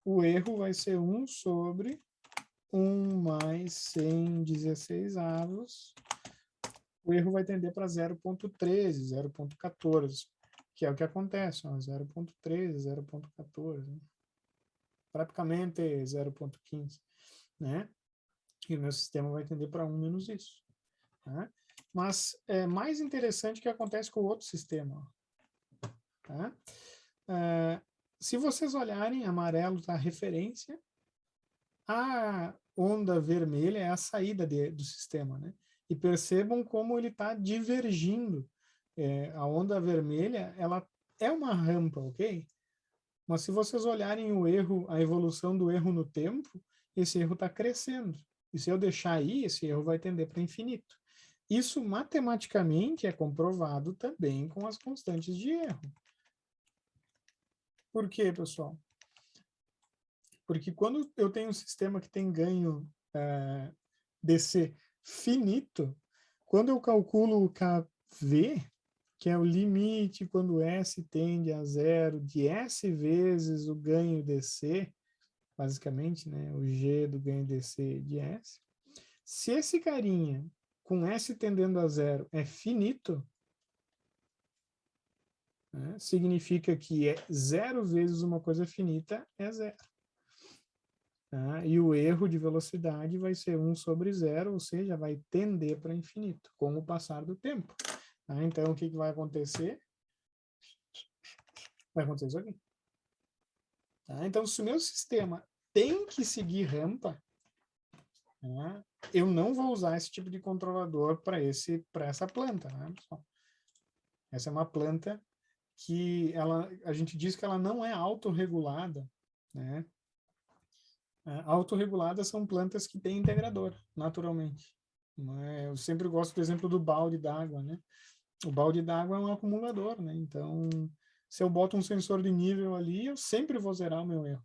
Speaker 1: o erro vai ser 1 sobre 1 mais 116avos. O erro vai tender para 0,13, 0,14, que é o que acontece, 0,13, 0,14, praticamente 0,15, né? E o meu sistema vai tender para 1 menos isso. Tá? Mas é mais interessante que acontece com o outro sistema. Tá? Se vocês olharem, amarelo está a referência, a onda vermelha é a saída do sistema, né? E percebam como ele está divergindo. A onda vermelha, ela é uma rampa, ok? Mas se vocês olharem o erro, a evolução do erro no tempo, esse erro está crescendo. E se eu deixar aí, esse erro vai tender para infinito. Isso matematicamente é comprovado também com as constantes de erro. Por quê, pessoal? Porque quando eu tenho um sistema que tem ganho DC finito, quando eu calculo o KV, que é o limite quando S tende a zero de S vezes o ganho DC, basicamente, né, o G do ganho DC de S, se esse carinha com S tendendo a zero é finito, né, significa que zero vezes uma coisa finita é zero. Tá? E o erro de velocidade vai ser 1 sobre 0, ou seja, vai tender para infinito, com o passar do tempo. Tá? Então, o que vai acontecer? Vai acontecer isso aqui. Tá? Então, se o meu sistema tem que seguir rampa, tá? Eu não vou usar esse tipo de controlador para essa planta. Né, pessoal? Essa é uma planta que a gente diz que ela não é autorregulada, né? Autorreguladas são plantas que têm integrador, naturalmente. Eu sempre gosto do exemplo do balde d'água, né? O balde d'água é um acumulador, né? Então, se eu boto um sensor de nível ali, eu sempre vou zerar o meu erro.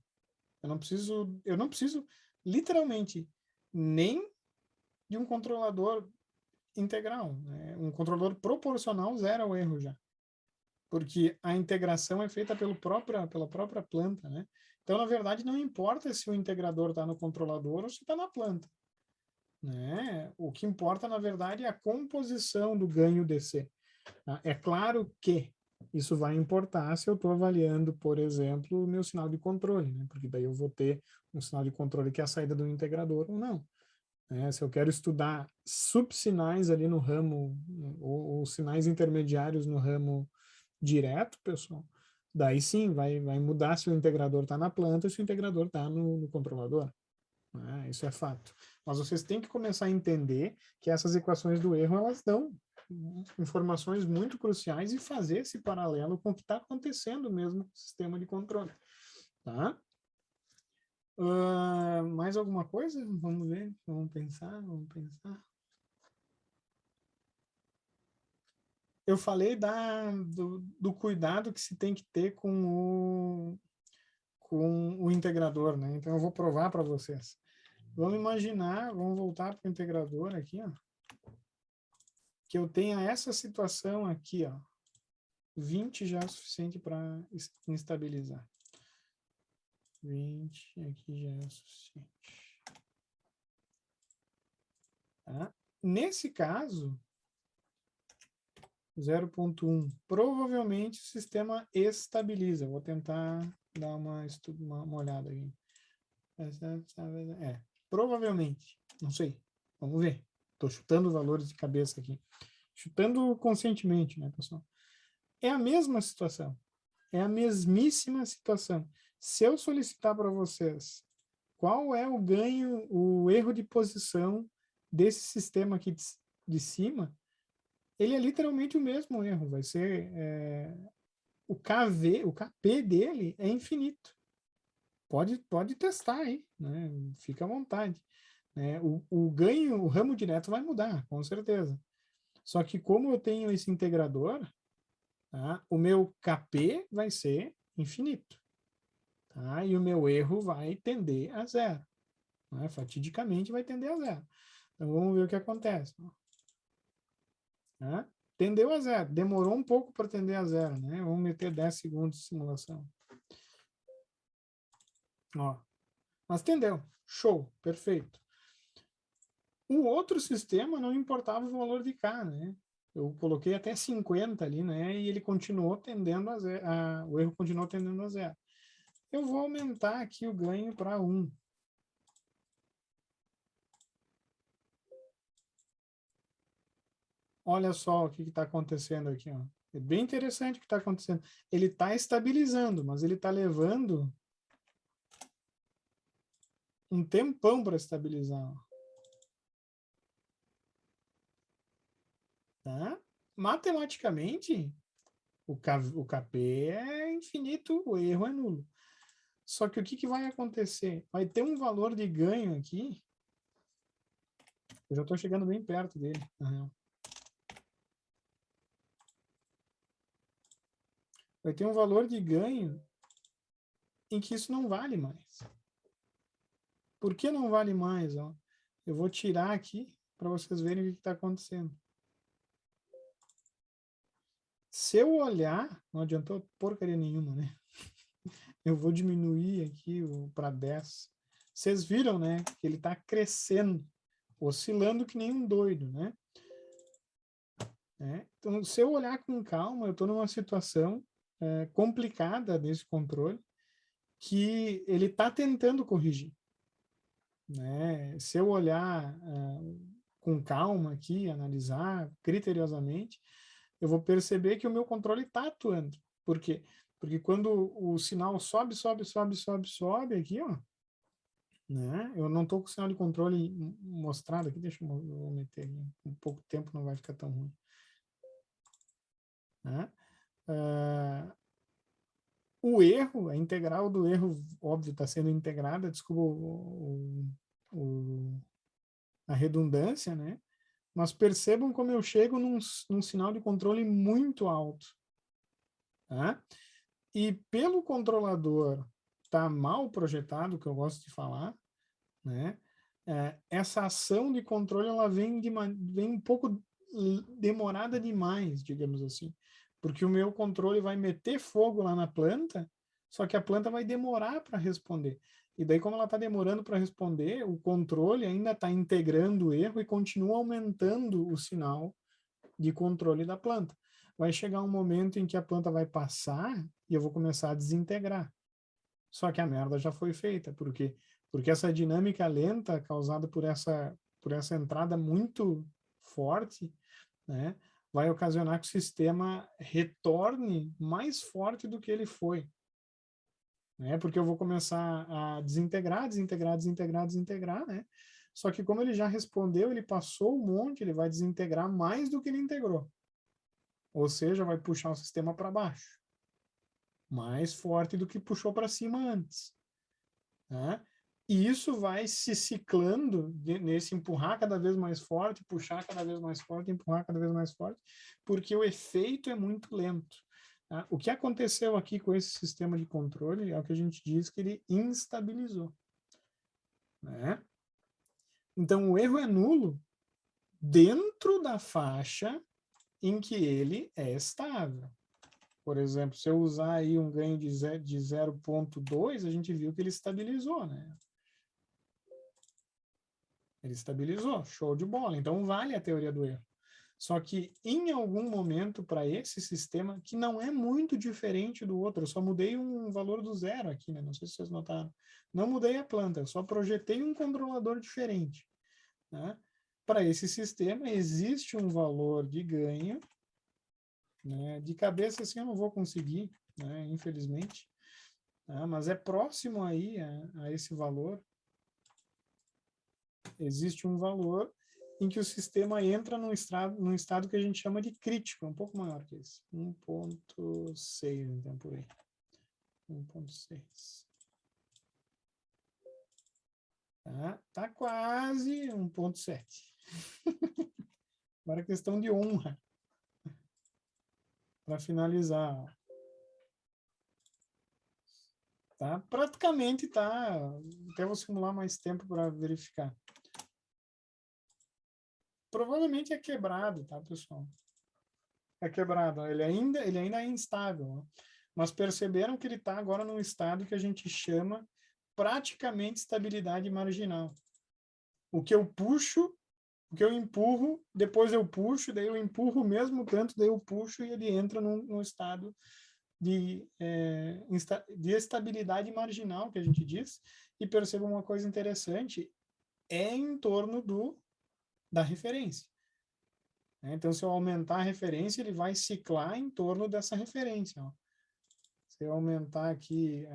Speaker 1: Eu não preciso literalmente, nem de um controlador integral. Né? Um controlador proporcional zera o erro já. Porque a integração é feita pela própria planta, né? Então, na verdade, não importa se o integrador está no controlador ou se está na planta. Né? O que importa, na verdade, é a composição do ganho DC. Tá? É claro que isso vai importar se eu estou avaliando, por exemplo, o meu sinal de controle, né? Porque daí eu vou ter um sinal de controle que é a saída do integrador ou não. Né? Se eu quero estudar subsinais ali no ramo, ou sinais intermediários no ramo direto, pessoal, daí sim vai mudar se o integrador está na planta ou se o integrador está no controlador. né? Isso é fato. Mas vocês têm que começar a entender que essas equações do erro, elas dão informações muito cruciais e fazer esse paralelo com o que está acontecendo mesmo com o sistema de controle. Tá? Mais alguma coisa? Vamos ver, vamos pensar. Eu falei do cuidado que se tem que ter com o integrador, né? Então eu vou provar para vocês. Vamos imaginar, vamos voltar para o integrador aqui, ó, que eu tenha essa situação aqui, ó, 20 já é o suficiente para instabilizar. 20 aqui já é o suficiente. Tá? Nesse caso, 0.1, provavelmente o sistema estabiliza. Vou tentar dar uma olhada aqui. Provavelmente, não sei, vamos ver. Estou chutando valores de cabeça aqui. Chutando conscientemente, né, pessoal? É a mesma situação. É a mesmíssima situação. Se eu solicitar para vocês qual é o ganho, o erro de posição desse sistema aqui de cima, ele é literalmente o mesmo erro. Vai ser o KP dele é infinito. Pode testar aí, né? Fica à vontade. Né? O ganho, o ramo direto vai mudar, com certeza. Só que como eu tenho esse integrador, tá? O meu KP vai ser infinito. Tá? E o meu erro vai tender a zero. Né? Fatidicamente vai tender a zero. Então vamos ver o que acontece. Tá? Tendeu a zero. Demorou um pouco para tender a zero. Né? Vamos meter 10 segundos de simulação. Ó. Mas tendeu. Show. Perfeito. O outro sistema não importava o valor de K, né? Eu coloquei até 50 ali, né? E ele continuou tendendo a zero. O erro continuou tendendo a zero. Eu vou aumentar aqui o ganho para 1. Olha só o que está acontecendo aqui. Ó. É bem interessante o que está acontecendo. Ele está estabilizando, mas ele está levando um tempão para estabilizar. Ó. Tá? Matematicamente, o KP é infinito, o erro é nulo. Só que o que vai acontecer? Vai ter um valor de ganho aqui. Eu já estou chegando bem perto dele, na real. Vai ter um valor de ganho em que isso não vale mais. Por que não vale mais? Ó? Eu vou tirar aqui para vocês verem o que está acontecendo. Se eu olhar, não adiantou porcaria nenhuma, né? Eu vou diminuir aqui para 10. Vocês viram, né? Que ele está crescendo, oscilando que nem um doido, né? Então, se eu olhar com calma, eu estou numa situação complicada desse controle que ele está tentando corrigir. Né? Se eu olhar com calma aqui, analisar criteriosamente, eu vou perceber que o meu controle está atuando. Por quê? Porque quando o sinal sobe aqui, ó, né? Eu não estou com o sinal de controle mostrado aqui, deixa eu meter aqui, um pouco de tempo não vai ficar tão ruim. Né? O erro, a integral do erro, óbvio, está sendo integrada, desculpa a redundância, né? Mas percebam como eu chego num sinal de controle muito alto. Tá? E pelo controlador estar mal projetado, que eu gosto de falar, né? Essa ação de controle ela vem um pouco demorada demais, digamos assim. Porque o meu controle vai meter fogo lá na planta, só que a planta vai demorar para responder. E daí, como ela está demorando para responder, o controle ainda está integrando o erro e continua aumentando o sinal de controle da planta. Vai chegar um momento em que a planta vai passar e eu vou começar a desintegrar. Só que a merda já foi feita. Por quê? Porque essa dinâmica lenta causada por essa entrada muito forte, né, vai ocasionar que o sistema retorne mais forte do que ele foi. né? Porque eu vou começar a desintegrar, né? Só que como ele já respondeu, ele passou um monte, ele vai desintegrar mais do que ele integrou. Ou seja, vai puxar o sistema para baixo. Mais forte do que puxou para cima antes. Né? E isso vai se ciclando nesse empurrar cada vez mais forte, puxar cada vez mais forte, empurrar cada vez mais forte, porque o efeito é muito lento. Tá? O que aconteceu aqui com esse sistema de controle é o que a gente diz que ele instabilizou. Né? Então, o erro é nulo dentro da faixa em que ele é estável. Por exemplo, se eu usar aí um ganho de 0,2, a gente viu que ele estabilizou, né? Ele estabilizou, show de bola. Então, vale a teoria do erro. Só que, em algum momento, para esse sistema, que não é muito diferente do outro, eu só mudei um valor do zero aqui, né? Não sei se vocês notaram. Não mudei a planta, eu só projetei um controlador diferente. Né? Para esse sistema, existe um valor de ganho, né? De cabeça, assim, eu não vou conseguir, né? Infelizmente. Tá? Mas é próximo aí a esse valor. Existe um valor em que o sistema entra num estado que a gente chama de crítico, um pouco maior que esse. 1,6, então, por aí. 1,6. Tá quase 1,7. Agora é questão de honra. Para finalizar. Tá? Praticamente tá. Até vou simular mais tempo para verificar. Provavelmente é quebrado, tá, pessoal? É quebrado. Ele ainda é instável. Né? Mas perceberam que ele está agora num estado que a gente chama praticamente estabilidade marginal. O que eu puxo, o que eu empurro, depois eu puxo, daí eu empurro o mesmo tanto, daí eu puxo e ele entra num estado de estabilidade marginal, que a gente diz, e perceba uma coisa interessante, é em torno da referência. Então, se eu aumentar a referência, ele vai ciclar em torno dessa referência. Ó. Se eu aumentar aqui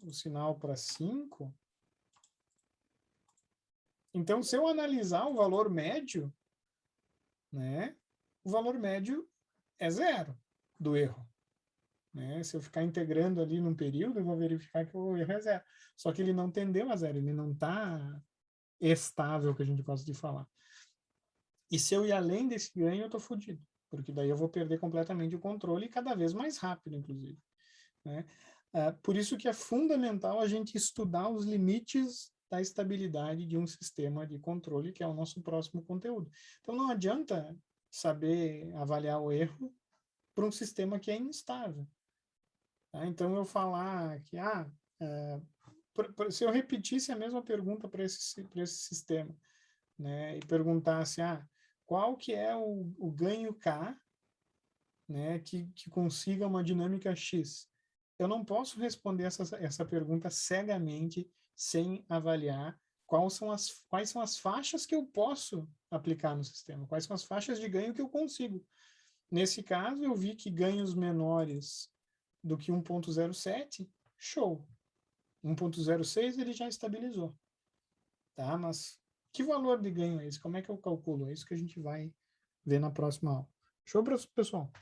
Speaker 1: o sinal para 5, então, se eu analisar o valor médio, né, o valor médio é 0 do erro. Né? Se eu ficar integrando ali num período, eu vou verificar que o erro é 0. Só que ele não tendeu a 0, ele não está estável, que a gente gosta de falar. E se eu ir além desse ganho, eu estou fodido, porque daí eu vou perder completamente o controle e cada vez mais rápido, inclusive. Né? Por isso que é fundamental a gente estudar os limites da estabilidade de um sistema de controle, que é o nosso próximo conteúdo. Então, não adianta saber avaliar o erro para um sistema que é instável. Tá? Então, eu falar que, se eu repetisse a mesma pergunta para esse sistema, né, e perguntasse, qual que é o ganho K, né, que consiga uma dinâmica X? Eu não posso responder essa pergunta cegamente, sem avaliar quais são as faixas que eu posso aplicar no sistema, quais são as faixas de ganho que eu consigo. Nesse caso, eu vi que ganhos menores do que 1,07, show. 1,06 ele já estabilizou. Tá? Mas que valor de ganho é esse? Como é que eu calculo? É isso que a gente vai ver na próxima aula. Show, pessoal?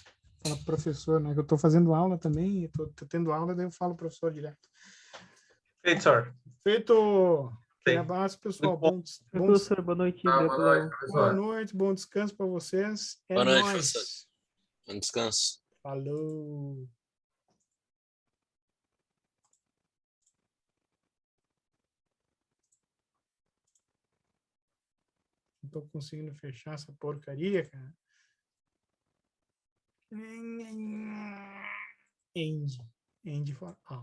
Speaker 1: Fala pro professor, né? Que eu estou fazendo aula também, estou tendo aula, daí eu falo pro professor direto.
Speaker 2: Feito, senhor.
Speaker 1: Feito! Aquele abraço, pessoal.
Speaker 3: Professor, boa noite.
Speaker 1: Boa noite, bom descanso para vocês. É
Speaker 4: Boa noite,
Speaker 1: nóis.
Speaker 4: professor. Bom descanso.
Speaker 1: Falou! Não tô conseguindo fechar essa porcaria, cara. End for all.